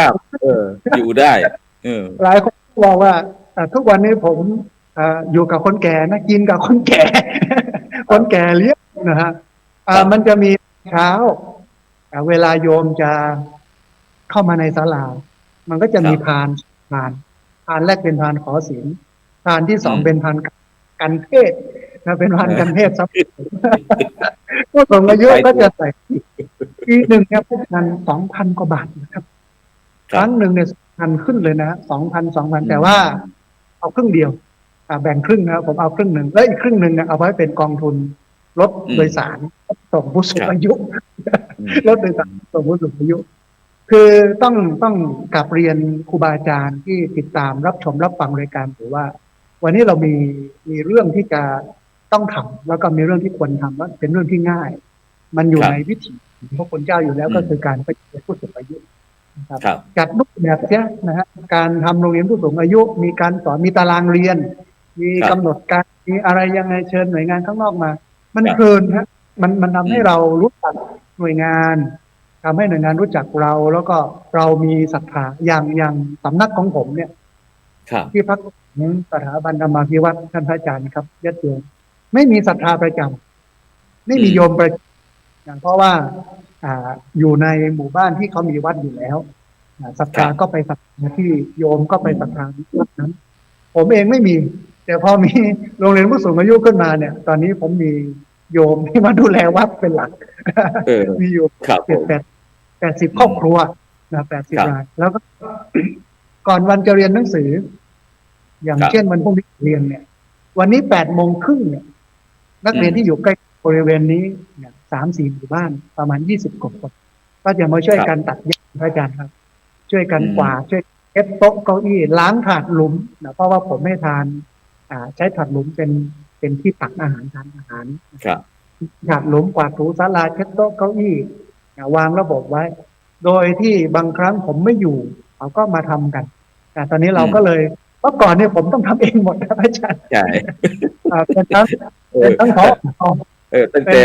อยู่ได้หลายคนบอกว่าทุกวันนี้ผมอยู่กับคนแก่นะกินกับคนแก่คนแก่เลี้ยงนะฮะมันจะมีเช้าเวลาโยมจะเข้ามาในศาลามันก็จะมีพานแรกเป็นพานขอศีลพานที่2เป็นพานกันเทศ ถ้าเป็นวันกันเทศซับผู้สูงอายุก็จะใส่ปีหนึ่งเนี่ย2,000 กว่าบาทนะครับครั้งหนึ่งเนี่ย2,000ขึ้นเลยนะ2,000 แต่ว่าเอาครึ่งเดียวแบ่งครึ่งนะผมเอาครึ่งหนึ่งแล้วอีกครึ่งหนึ่งเอาไว้เป็นกองทุนรถโดยสารส่งผู้สูงอายุรถโดยสารส่งผู้สูงอายุคือต้องกลับเรียนครูบาอาจารย์ที่ติดตามรับชมรับฟังรายการหรือว่าวันนี้เรามีเรื่องที่จะต้องทำแล้วก็มีเรื่องที่ควรทำแล้วเป็นเรื่องที่ง่าย มันอยู่ในวิถีของพระคุณเจ้าอยู่แล้วก็คือการไปช่วยผู้สูงอายุนะครับจัดรูปแบบเนี้ยนะฮะการทำโรงเรียนผู้สูงอายุ มีการสอนมีตารางเรียน มีกำหนดการมีอะไรยังไงเชิญหน่วยงานข้างนอกมา มันเพลินฮะมันทำให้เรารู้จักหน่วยงานทำให้หน่วยงานรู้จักเราแล้วก็เรามีศรัทธาอย่างสำนักของผมเนี่ยที่พักสถาบันธรรมาภิวัตน์ท่านพระอาจารย์ครับญาติโยมไม่มีศรัทธาประจำไม่มีโยมประจำอย่างเพราะว่าอยู่ในหมู่บ้านที่เขามีวัดอยู่แล้วศรัทธาก็ไปศรัทธาที่โยมก็ไปศรัทธาที่วัดนั้น ผมเองไม่มีแต่พอมีโรงเรียนผู้สูงอายุขึ้นมาเนี่ยตอนนี้ผมมีโยมที่มาดูแลวัดเป็นหลักมีอยู่80 ครอบครัวนะ80 รายแล้วก็ก่อนวันจะเรียนหนังสืออย่างเช่นวันพรุ่งนี้เรียนเนี่ยวันนี้8:30เนี่ยนักเรียนที่อยู่ใกล้บริเวณนี้เนี่ย3-4 หมู่บ้านประมาณ20 กว่าคนก็จะมาช่วยกันตัดหญ้าพระอาจารย์ครับช่วยกันกวาดช่วยเก็บโต๊ะเก้าอี้ล้างถาดหลุมนะเพราะว่าผมไม่ทานใช้ถาดหลุมเป็นที่ตักอาหารทานอาหารถาดหลุมกวาดถูศาลาเช็ดโต๊ะเก้าอี้วางระบบไว้ โดยที่บางครั้งผมไม่อยู่เขาก็มาทำกันแต่ตอนนี้เราก็เลยเมื่อก่อนเนี่ยผมต้องทำเองหมดนะอาจารย์ใช่เป็นทั้งของตั้งแต่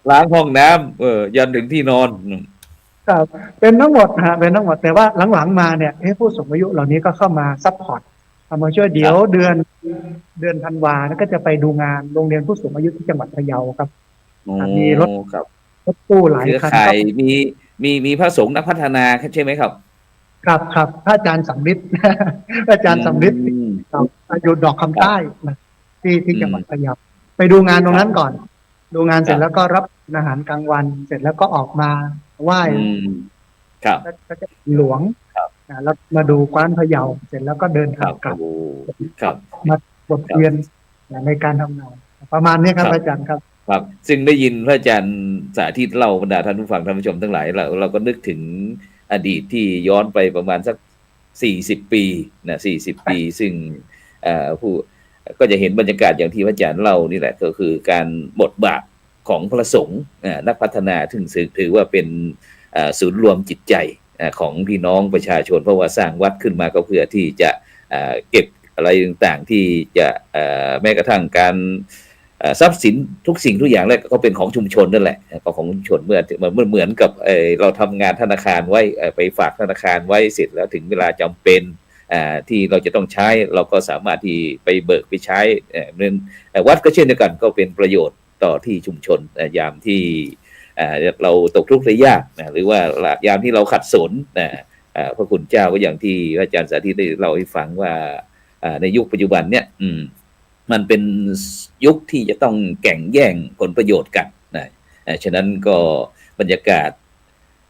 ล้างห้องน้ำยันถึงที่นอนครับเป็นทั้งหมดเป็นทั้งหมดแต่ว่าหลังๆมาเนี่ยผู้สูงอายุเหล่านี้ก็เข้ามาซัพพอร์ตมาช่วยเดี๋ยวเดือนธันวาก็จะไปดูงานโรงเรียนผู้สูงอายุที่จังหวัดพะเยาครับมีรถตู้หลายคันมีพระสงฆ์นักพัฒนาใช่ไหมครับครับพระอาจารย์สำริดพระอาจารย์สำริดอยู่ดอกคำใต้ที่จังหวัดพะเยาไปดูงานตรงนั้นก่อนดูงานเสร็จแล้วก็รับอาหารกลางวันเสร็จแล้วก็ออกมาไหว้ก็จะหลวงแล้วมาดูกว้านพะเยาเสร็จแล้วก็เดินทางกลับมาบทเรียนในการทำงานประมาณนี้ครับอาจารย์ครับซึ่งได้ยินพระอาจารย์สาธิตเล่าบรรดาท่านผู้ฟังท่านผู้ชมทั้งหลายเราก็นึกถึงอดีตที่ย้อนไปประมาณสัก40 ปีนะ40 ปีซึ่งผู้ก็จะเห็นบรรยากาศอย่างที่พระอาจารย์เล่านี่แหละก็คือการบทบาทของพระสงฆ์นักพัฒนาถึงถือว่าเป็นศูนย์รวมจิตใจของพี่น้องประชาชนเพราะว่าสร้างวัดขึ้นมาก็เพื่อที่จะเก็บอะไรต่างๆที่จะแม้กระทั่งการทรัพย์สินทุกสิ่งทุกอย่างแล้วก็เป็นของชุมชนนั่นแหละก็ของชุมชนเหมือนกับเราทำงานธนาคารไว้ไปฝากธนาคารไว้เสร็จแล้วถึงเวลาจำเป็นที่เราจะต้องใช้เราก็สามารถที่ไปเบิกไปใช้วัดก็เช่นเดียวกันก็เป็นประโยชน์ต่อที่ชุมชนยามที่เราตกทุกข์ได้ยากหรือว่ายามที่เราขัดสนพระคุณเจ้าก็อย่างที่อาจารย์สาธิตได้เล่าให้ฟังว่าในยุคปัจจุบันเนี่ยมันเป็นยุคที่จะต้องแข่งแย่งผลประโยชน์กันฉะนั้นก็บรรยากาศ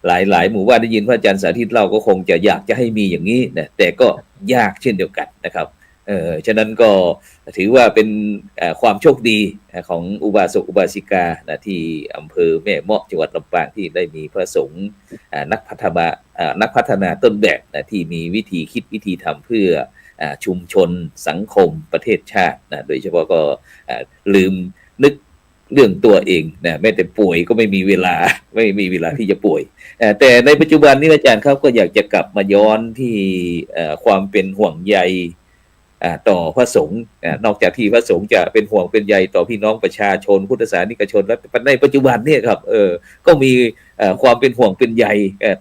หลายหมู่บ้านได้ยินพระอาจารย์สาธิตเล่าก็คงจะอยากจะให้มีอย่างนี้นะแต่ก็ยากเช่นเดียวกันนะครับฉะนั้นก็ถือว่าเป็นความโชคดีของอุบาสกอุบาสิกานะที่อำเภอแม่เมาะจังหวัดลำปางที่ได้มีพระสงฆ์นักพัฒนาต้นแบบนะที่มีวิธีคิดวิธีทำเพื่อชุมชนสังคมประเทศชาตินะโดยเฉพาะก็ลืมนึกเรื่องตัวเองนะแม้แต่ป่วยก็ไม่มีเวลาที่จะป่วยแต่ในปัจจุบันนี้อาจารย์ครับก็อยากจะกลับมาย้อนที่ความเป็นห่วงใยต่อพระสงฆ์นอกจากที่พระสงฆ์จะเป็นห่วงเป็นใยต่อพี่น้องประชาชนพุทธศาสนิกชนแล้วในปัจจุบันเนี่ยครับก็มีความเป็นห่วงเป็นใย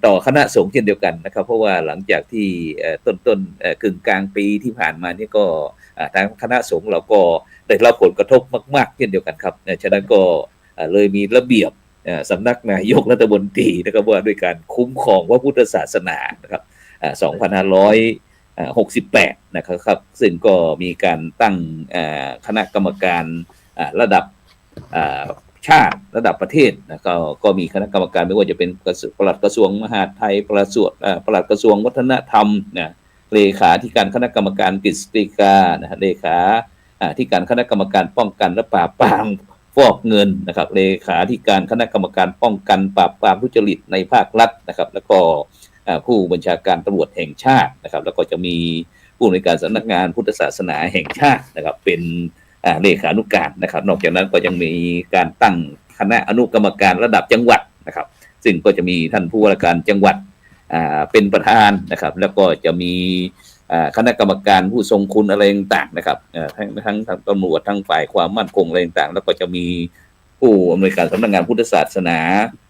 ต่อคณะสงฆ์เช่นเดียวกันนะครับเพราะว่าหลังจากที่ต้นกึ่งกลางปีที่ผ่านมานี่ก็ทางคณะสงฆ์เราก็ได้รับผลกระทบมากๆเช่นเดียวกันครับฉะนั้นก็เลยมีระเบียบสำนักนายกรัฐมนตรีนะครับว่าด้วยการคุ้มครองพระพุทธศาสนานะครับ2568นะครับซึ่งก็มีการตั้งคณะกรรมการ ระดับชาติระดับประเทศนะก็มีคณะกรรมการไม่ว่าจะเป็นปลัดกระทรวงมหาดไทยปลัดกระทรวงวัฒนธรรมนะเลขาธิการคณะกรรมการกฤษฎีกานะเลขาที่การคณะกรรมการป้องกันและปราบปรามฟอกเงินนะครับเลขาธิการคณะกรรมการป้องกันปราบปรามทุจริตในภาครัฐนะครับแล้วก็ผู้บัญชาการตำรวจแห่งชาตินะครับแล้วก็จะมีผู้อำนวยการสำนักงานพุทธศาสนาแห่งชาตินะครับเป็นเลขานุการนะครับนอกจากนั้นก็ยังมีการตั้งคณะอนุกรรมการระดับจังหวัดนะครับซึ่งก็จะมีท่านผู้ว่าราชการจังหวัดเป็นประธานนะครับแล้วก็จะมีคณะกรรมการผู้ทรงคุณอะไรต่างๆนะครับทั้งตำรวจทั้งฝ่ายความมั่นคงอะไรต่างๆแล้วก็จะมีผู้อำนวยการสำนักงานพุทธศาสนา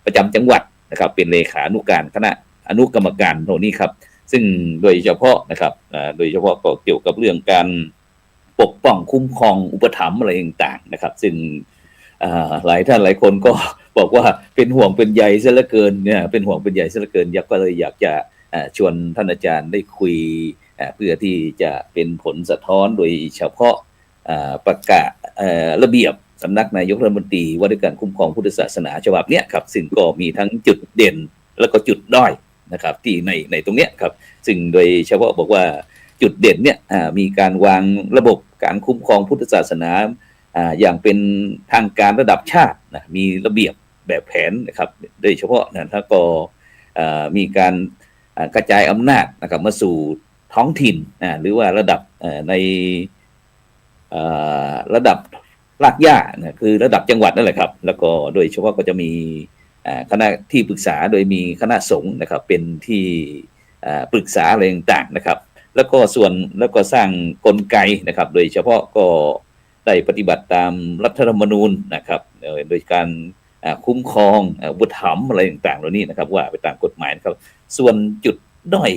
ประจำจังหวัดนะครับเป็นเลขานุการคณะอนุกรรมการโน่นนี่ครับซึ่งโดยเฉพาะนะครับโดยเฉพาะก็เกี่ยวกับเรื่องการปกป้องคุ้มครองอุปถัมภ์อะไรต่างๆนะครับซึ่งหลายท่านหลายคนก็บอกว่าเป็นห่วงเป็นใยซะเหลือเกินเนี่ยเป็นห่วงเป็นใยซะเหลือเกินก็เลยอยากจะชวนท่านอาจารย์ได้คุยเพื่อที่จะเป็นผลสะท้อนโดยเฉพาะประกาศระเบียบสำนักนายกรัฐมนตรีว่าด้วยการคุ้มครองพุทธศาสนาฉบับเนี้ยครับซึ่งก็มีทั้งจุดเด่นแล้วก็จุดด้อยนะครับที่ในตรงเนี้ยครับซึ่งโดยเฉพาะบอกว่าจุดเด่นเนี่ยมีการวางระบบการคุ้มครองพุทธศาสนาอย่างเป็นทางการระดับชาตินะมีระเบียบแบบแผนนะครับโดยเฉพาะนะถ้าก็มีการกระจายอำนาจนะครับมาสู่ท้องถิ่นหรือว่าระดับในระดับรากหญ้านะคือระดับจังหวัดนั่นแหละครับแล้วก็โดยเฉพาะก็จะมีคณะที่ปรึกษาโดยมีคณะสงฆ์นะครับเป็นที่ปรึกษาอะไรต่างๆนะครับแล้วก็สร้างกลไกนะครับโดยเฉพาะก็ได้ปฏิบัติตามรัฐธรรมนูญนะครับโดยการคุ้มครองอุปถัมภ์อะไรต่างๆเหล่านี้นะครับว่าไปตามกฎหมายนะครับส่วนจุดด้อย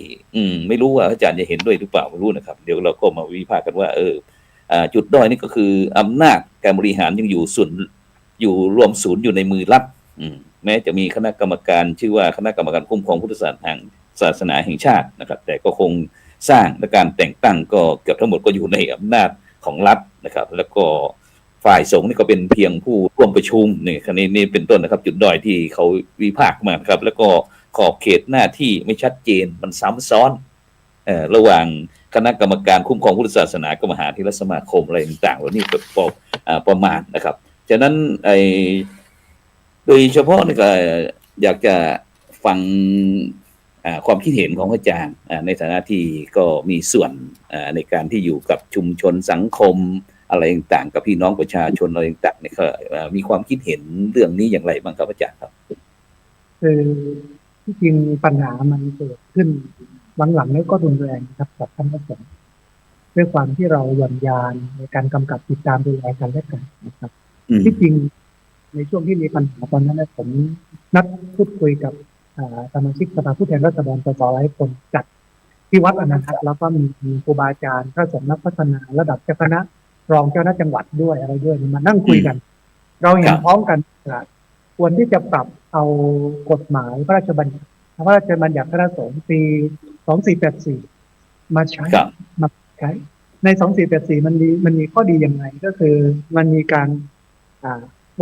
ไม่รู้ว่าอาจารย์จะเห็นด้วยหรือเปล่าไม่รู้นะครับเดี๋ยวเราก็มาวิพากษ์กันว่าจุดด้อยนี่ก็คืออำนาจการบริหารยังอยู่รวมศูนย์อยู่ในมือรัฐแม้จะมีคณะกรรมการชื่อว่าคณะกรรมการคุ้มครองพุทธศาสนาแห่งชาตินะครับแต่ก็คงสร้างและการแต่งตั้งก็เกือบทั้งหมดก็อยู่ในอำนาจของรัฐนะครับแล้วก็ฝ่ายสงฆ์นี่ก็เป็นเพียงผู้ร่วมประชุมนี่เป็นต้นนะครับจุดด้อยที่เขาวิพากษ์มาครับแล้วก็ขอบเขตหน้าที่ไม่ชัดเจนมันซ้ำซ้อนระหว่างคณะกรรมการคุ้มครองพุทธศาสนากับมหาเถรสมาคมอะไรต่างๆเหล่านี้ก็ประมาณนะครับฉะนั้นโดยเฉพาะนี่ก็อยากจะฟังความคิดเห็นของอาจารย์ในฐานะที่ก็มีส่วนในการที่อยู่กับชุมชนสังคมอะไรต่างๆกับพี่น้องประชาชนอะไรต่างๆเนี่ยมีความคิดเห็นเรื่องนี้อย่างไรบ้างครับอาจารย์ครับที่จริงปัญหามันเกิดขึ้นหลังๆแล้วก็รุนแรงครับกับท่านผู้ชมด้วยความที่เราหย่อนยานในการกำกับติดตามดูแลกันและกันนะครับที่จริงในช่วงที่มีปัญหาตอนนั้นผมนัดพูดคุยกับสมาชิกสภาผู้แทนราษฎรส.หลายคนจัดที่วัดนะครับแล้วก็มีครูบาอาจารย์พระสงฆ์นักพัฒนาระดับเจ้าคณะรองเจ้าหน้าจังหวัดด้วยอะไรด้วยมานั่งคุยกันเราเห็นพร้อมกันควรที่จะปรับเอากฎหมายพระราชบัญญัติคณะสงฆ์ปี 2484 มาใช้ใน 2484 มันมีข้อดียังไงก็คือมันมีการ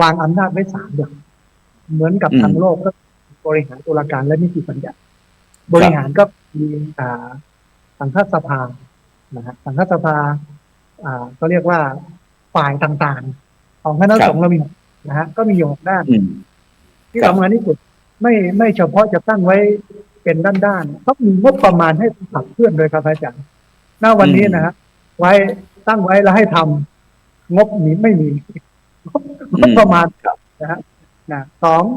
วางอำนาจไว้3อย่างเหมือนกับทางโลกก็บริหารตุลาการและนิติบัญญัติบริหารก็มีสังฆสภานะฮะสังฆสภาก็เรียกว่าฝ่ายต่างๆของคณะสงฆ์เรามีนะฮะก็มีอยู่6ด้านที่สำคัญที่สุดไม่เฉพาะจะตั้งไว้เป็นด้านๆต้องมีงบประมาณให้ขับเคลื่อนโดยครับอาจารย์ณวันนี้นะฮะตั้งไว้แล้วให้ทำงบนี้ไม่มีงบประมาณนะฮะ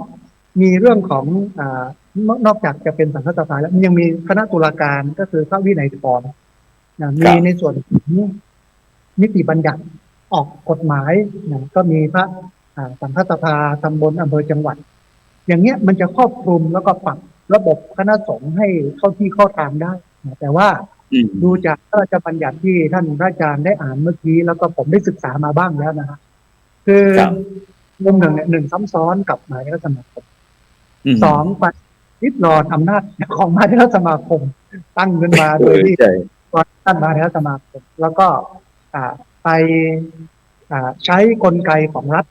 2มีเรื่องของนอกจากจะเป็นสังฆสภาแล้วยังมีคณะตุลาการก็คือพระวินัยกรมีในส่วนนิติบัญญัติออกกฎหมายก็มีพระสังฆสภาตำบลอำเภอจังหวัดอย่างเงี้ยมันจะครอบคลุมแล้วก็ปรับระบบคณะสงฆ์ให้เข้าที่เข้าทางได้แต่ว่าดูจากพระราชบัญญัติที่ท่านพระอาจารย์ได้อ่านเมื่อกี้แล้วก็ผมได้ศึกษามาบ้างแล้วนะฮะคือมุมหนึ่งซ้ำซ้อนกับมหาเถรสมาคม2ปัดริดรอนอำนาจของมหาเถรสมาคมตั้งขึ้นมาโดยที่ท่านมหาเถรสมาคมแล้วก็ไป ใช้กลไกของรัฐ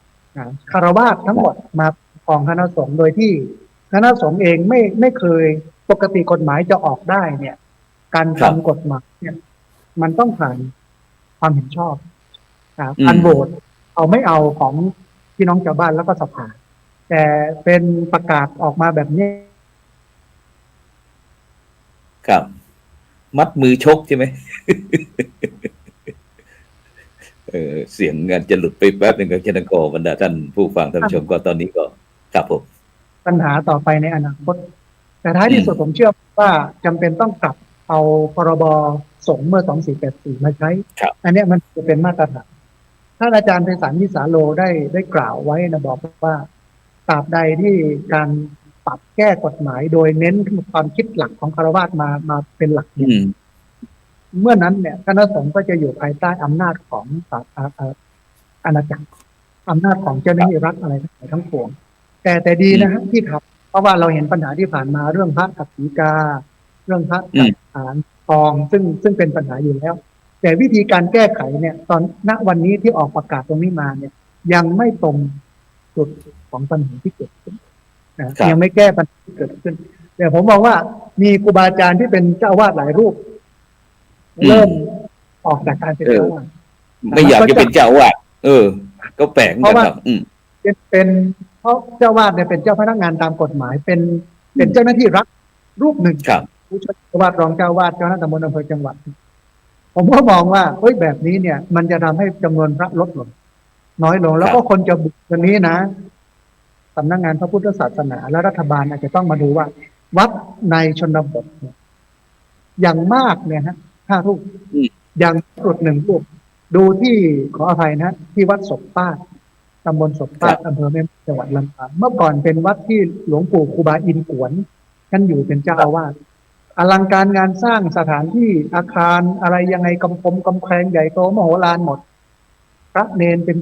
คฤหัสถ์ทั้งหมดมาของคณะสงฆ์โดยที่คณะสงฆ์เองไม่เคยปกติกฎหมายจะออกได้เนี่ย การทำกฎหมายเนี่ยมันต้องผ่านความเห็นชอบการโหวตเอาไม่เอาของพี่น้องชาวบ้านแล้วก็สภาแต่เป็นประกาศออกมาแบบนี้ครับมัดมือชกใช่ไหม เสียงงานจะหลุดไปแป๊บหนึ่งกับเจนกบรรดาท่านผู้ฟังท่านผู้ชมก็ตอนนี้ก็ครับผมปัญหาต่อไปในอนาคตแต่ท้ายที่สุดผมเชื่อว่าจำเป็นต้องกลับเอาพรบสงฆ์เมื่อ2484มาใช้อันนี้มันจะเป็นมาตรฐานท่านอาจารย์ไพศาลวิสาโลได้กล่าวไว้นะบอกว่าตราบใดที่การปรับแก้กฎหมายโดยเน้นความคิดหลักของคฤหัสถ์มาเป็นหลักเมื่อนั้นเนี่ยคณะสงฆ์ก็จะอยู่ภายใต้อำนาจของอาณาจักรอำนาจของเจ้าหน้าที่รัฐอะไรทั้งปวงแต่ดีนะฮะที่ทำเพราะว่าเราเห็นปัญหาที่ผ่านมาเรื่องพระอัฐิกาเรื่องพระจัดฐานทองซึ่งเป็นปัญหาอยู่แล้วแต่วิธีการแก้ไขเนี่ยตอนณวันนี้ที่ออกประกาศตรงนี้มาเนี่ยยังไม่ตรงจุดของปัญหาที่เกิดขึ้นนะยังไม่แก้ปัญหาที่เกิดขึ้นแต่ผมมองว่ามีครูบาอาจารย์ที่เป็นเจ้าอาวาสหลายรูปเริ่มออกจากการเป็นเจ้าอาวาสไม่อยากจะเป็นเจ้าอาวาสก็แปลกเหมือนกันครับเป็นเพราะเจ้าวาดเนี่ยเป็นเจ้าพนักงานตามกฎหมายเป็นเจ้าหน้าที่รัฐรูปหนึ่งผู้ช่วยเจ้าวาดรองเจ้าวาดเจ้าหน้าที่ตำบลอำเภอจังหวัดผมก็มองว่าแบบนี้เนี่ยมันจะทำให้จำนวนพระลดลงน้อยลงแล้วก็คนจะบุกตัวนี้นะสำนักงานพระพุทธศาสนาและรัฐบาลอาจจะต้องมาดูว่าวัดในชนบทอย่างมากเนี่ยฮะ5 รูปอย่างสุด1 รูปดูที่ขออภัยนะที่วัดศพป้าตำบลศพป้าอำเภอแม่จังหวัดลำปางเมื่อก่อนเป็นวัดที่หลวงปู่ครูบาอินทร์กวนท่านอยู่เป็นเจ้าอาวาสอลังการงานสร้างสถานที่อาคารอะไรยังไงกำแพงใหญ่โตมโหฬารหมดพระเนนเป็น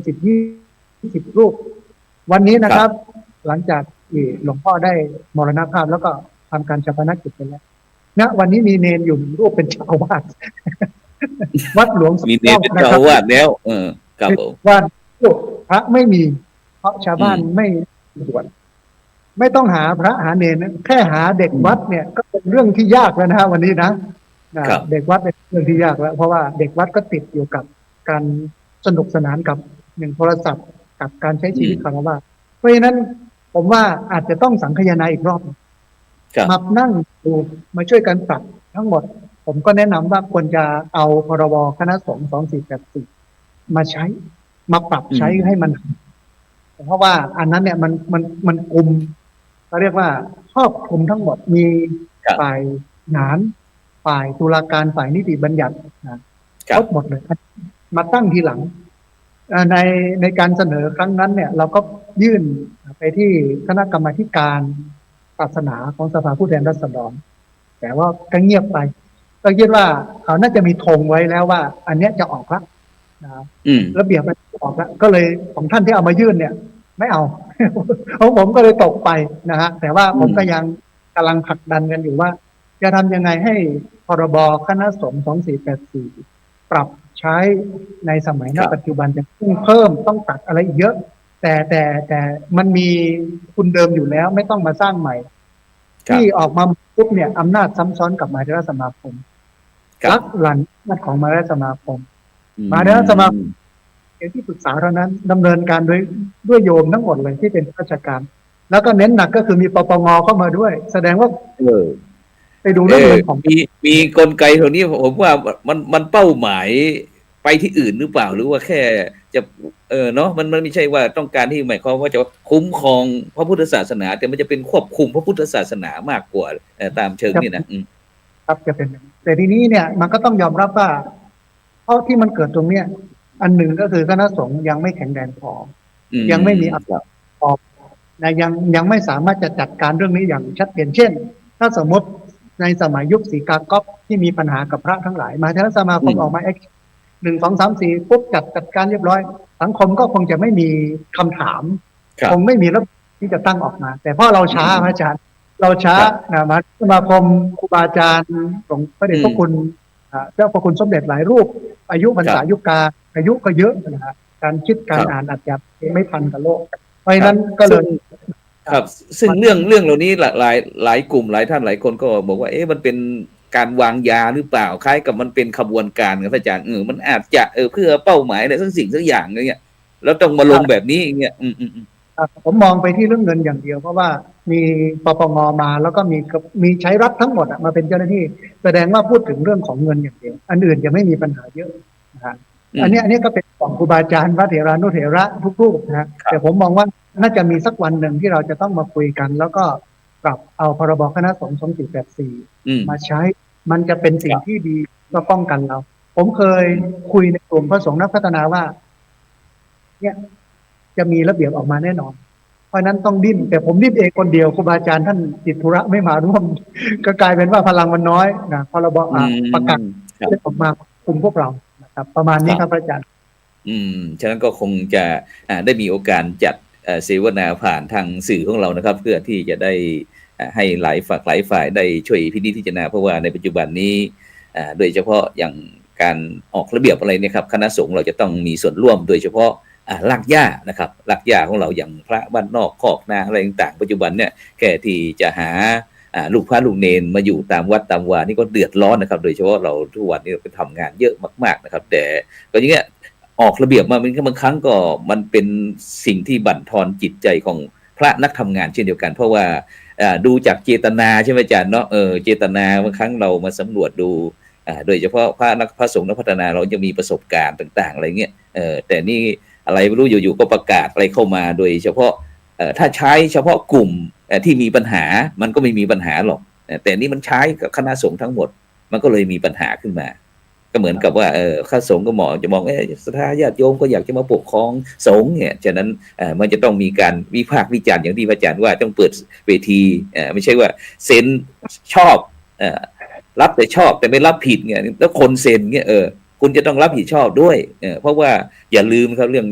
10-20 รูปวันนี้นะครับหลังจากที่หลวงพ่อได้มรณภาพแล้วก็ทำการฌาปนกิจไปแล้วณวันนี้มีเนนอยู่1 รูปเป็นเจ้าอาวาสวัดหลวงมีเนรเป็นเจ้าอาวาสแล้วครับผมว่าพระไม่มีเพราะชาวบ้านไม่บวชไม่ต้องหาพระหาเนรแค่หาเด็กวัดเนี่ยก็เป็นเรื่องที่ยากแล้วนะฮะวันนี้นะเด็กวัดเป็นเรื่องที่ยากแล้วเพราะว่าเด็กวัดก็ติดอยู่กับการสนุกสนานกับโทรศัพท์กับการใช้ชีวิตคฤหัสถ์เพราะฉะนั้นผมว่าอาจจะต้องสังคายนาอีกรอบมานั่งดูมาช่วยกันปรับทั้งหมดผมก็แนะนำว่าควรจะเอาพรบคณะสงฆ์2484มาใช้มาปรับใช้ให้มันเพราะว่าอันนั้นเนี่ยมันกลุ่มเขาเรียกว่าครอบคลุมทั้งหมดมีฝ่ายศาลฝ่ายตุลาการฝ่ายนิติบัญญัติครบหมดเลยมาตั้งทีหลังในการเสนอครั้งนั้นเนี่ยเราก็ยื่นไปที่คณะกรรมาการศาสนาของสภาผู้แทนราษฎรแต่ว่าก็เงียบไปก็คิดว่าเขาน่าจะมีธงไว้แล้วว่าอันเนี้ยจะออกละระเบียบมันออกแล้วก็เลยของท่านที่เอามายื่นเนี่ยไม่เอาของผมก็เลยตกไปนะฮะแต่ว่าผมก็ยังกำลังผลักดันกันอยู่ว่าจะทำยังไงให้พรบคณะสงฆ์2484ปรับใช้ในสมัยณปัจจุบันจะเพิ่มต้องตัดอะไรอีกเยอะแต่มันมีคุณเดิมอยู่แล้วไม่ต้องมาสร้างใหม่ที่ออกมาปุ๊บเนี่ยอำนาจซ้ำซ้อนกับมหาเถรสมาคมลักหลั่นอำนาจของมหาเถรสมาคมมหาเถรสมาคมเป็นที่ปรึกษาเท่านั้นดำเนินการด้วยโยมทั้งหมดเลยที่เป็นราชการแล้วก็เน้นหนักก็คือมีปปงเข้ามาด้วยแสดงว่าไปดูเรื่องของมีกลไกตรงนี้ผมว่ามันเป้าหมายไปที่อื่นหรือเปล่าหรือว่าแค่จะเนาะมันไม่ใช่ว่าต้องการที่หมายความว่าจะคุ้มครองพระพุทธศาสนาแต่มันจะเป็นควบคุมพระพุทธศาสนามากกว่าตามเชิงนี่นะครับจะเป็นแต่ทีนี้เนี่ยมันก็ต้องยอมรับว่าเพราะที่มันเกิดตรงเนี้ยอันหนึ่งก็คือคณะสงฆ์ยังไม่แข็งแรงพอยังไม่มีอำนาจพอยังไม่สามารถจะจัดการเรื่องนี้อย่างชัดเจนเช่นถ้าสมมติในสมัยยุคศรีกาก๊อปที่มีปัญหากับพระทั้งหลายมหาเถรสมาคมออกมา1 2 3 4ปุ๊บจัดการเรียบร้อยสังคมก็คงจะไม่มีคำถามคงไม่มีระบบที่จะตั้งออกมาแต่เพราะเราช้าพระอาจารย์เราช้ามหาเถรสมาคมครูบาอาจารย์ของพระเดชพระคุณเจ้าพระคุณสมเด็จหลายรูปอายุพรรษายุกาอายุก็เยอะนะฮะ การคิดกา ค ร รับ อ่านอาจจะไม่ทันกับโลกเพราะฉะนั้น ครับ ก็เลย ครับซึ่งเรื่องเหล่านี้หลายกลุ่มหลายท่านหลายคนก็บอกว่ามันเป็นการวางยาหรือเปล่าคล้ายกับมันเป็นขบวนการครับอาจารย์มันอาจจะเพื่อเป้าหมายอะไรสักสิ่งสักอย่างเงี้ยแล้วต้องมาลงแบบนี้อย่างเงี้ยครับผมมองไปที่เรื่องเงินอย่างเดียวเพราะว่ามีปปงมาแล้วก็มีใช้รัฐทั้งหมดมาเป็นเจ้าหน้าที่แสดงว่าพูดถึงเรื่องของเงินอย่างเดียวอันอื่นจะไม่มีปัญหาเยอะนะฮะอันนี้ก็เป็นของครูบาอาจารย์พระเถรานุเถระทุกรูปนะฮะแต่ผมมองว่าน่าจะมีสักวันหนึ่งที่เราจะต้องมาคุยกัน แล้วก็ปรับเอาพรบคณะสงฆ์2484มาใช้มันจะเป็นสิ่งที่ดีก็ป้องกันเราผมเคยคุยในกลุ่มพระสงฆ์นักพัฒนาว่าเนี่ยจะมีระเบียบออกมาแน่นอน เพราะนั้นต้องดิ้นแต่ผมดิ้นเองคนเดียวครูบาอาจารย์ท่านติดธุระไม่มาร่วม ก็กลายเป็นว่าพลังมันน้อยนะพรบประกาศได้ออกมาคุมพวกเรานะครับประมาณนี้ครับอาจารย์ฉะนั้นก็คงจะได้มีโอกาสจัดเสวนาผ่านทางสื่อของเรานะครับเพื่อที่จะได้ให้หลายฝ่ายได้ช่วยพินิจพิจารณาเพราะว่าในปัจจุบันนี้โดยเฉพาะอย่างการออกระเบียบอะไรเนี่ยครับคณะสงฆ์เราจะต้องมีส่วนร่วมโดยเฉพาะรากหญ้านะครับรากหญ้าของเราอย่างพระบ้านนอกคอกนาอะไรต่างๆปัจจุบันเนี่ยแค่ที่จะหาลูกพระลูกเนนมาอยู่ตามวัดตามวานี่ก็เดือดร้อนนะครับโดยเฉพาะเราทุกวันนี้เราไปทำงานเยอะมากๆนะครับแต่ก็อย่างเงี้ยออกระเบียบมาบางครั้งก็มันเป็นสิ่งที่บั่นทอนจิตใจของพระนักทำงานเช่นเดียวกันเพราะว่าดูจากเจตนาใช่ไหมอาจารย์เนาะเจตนาบางครั้งเรามาสำรวจดูโดยเฉพาะพระสงฆ์นักพัฒนาเราจะมีประสบการณ์ต่างๆอะไรเงี้ยแต่นี่อะไรไม่รู้อยู่ๆก็ประกาศอะไรเข้ามาโดยเฉพาะถ้าใช้เฉพาะกลุ่มที่มีปัญหามันก็ไม่มีปัญหาหรอกแต่นี่มันใช้กับคณะสงฆ์ทั้งหมดมันก็เลยมีปัญหาขึ้นมาก็เหมือนกับว่าคณะสงฆ์ก็จะมองศรัทธาญาติโยมก็อยากจะมาปกครองสงฆ์เนี่ยฉะนั้นมันจะต้องมีการวิพากษ์วิจารณ์อย่างที่พระอาจารย์ว่าต้องเปิดเวทีไม่ใช่ว่าเซ็นชอบรับแต่ชอบแต่ไม่รับผิดเนี่ยแล้วคนเซ็นเนี่ยคุณจะต้องรับผิดชอบด้วยเพราะว่าอย่าลืมครับเรื่อง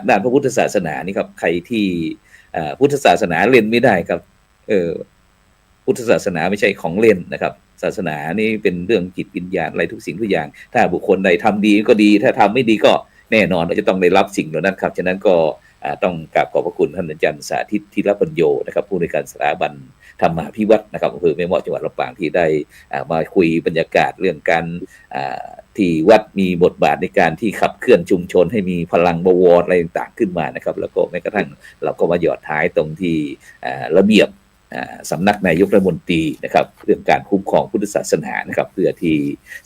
ด้านพระพุทธศาสนานี่ครับใครที่พุทธศาสนาเล่นไม่ได้ครับพุทธศาสนาไม่ใช่ของเล่นนะครับศาสนานี่เป็นเรื่องจิตวิญญาณอะไรทุกสิ่งทุกอย่างถ้าบุคคลใดทำดีก็ดีถ้าทำไม่ดีก็แน่นอนเราจะต้องได้รับสิ่งเหล่านั้นครับฉะนั้นก็ต้องกราบขอบพระคุณท่านอาจารย์สาธิตธีรปัญโยนะครับผู้ในวยการสถาบันธรรมาภิวัตรนะครับอำเภอแม่เมาะจังหวัดลำปางที่ได้มาคุยบรรยากาศเรื่องการที่วัดมีบทบาทในการที่ขับเคลื่อนชุมชนให้มีพลังบวรอะไรต่างๆขึ้นมานะครับแล้วก็แม้กระทั่งเราก็มาหยอดท้ายตรงที่ระเบียบสำนักนายกรัฐมนตรีนะครับเรื่องการคุ้มครองพุทธศาสนานะครับเพื่อที่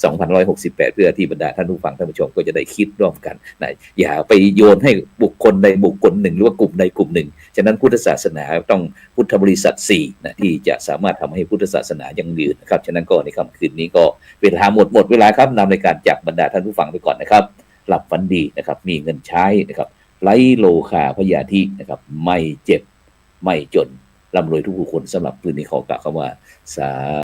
2568เพื่อที่บรรดาท่านผู้ฟังท่านผู้ชมก็จะได้คิดร่วมกันนะอย่าไปโยนให้บุคคลใดบุคคลหนึ่งหรือว่ากลุ่มใดกลุ่มหนึ่งฉะนั้นพุทธศาสนาต้องพุทธบริษัท4นะที่จะสามารถทำให้พุทธศาสนายั่งยืนนะครับฉะนั้นก็ในค่ำคืนนี้ก็เวลาหมดเวลาครับนำรายการจากบรรดาท่านผู้ฟังไปก่อนนะครับหลับฝันดีนะครับมีเงินใช้นะครับไร้โลคาพยาธินะครับไม่เจ็บไม่จนร่ำรวยทุกคนสำหรับคืนนี้ขอกล่าวคำว่าสา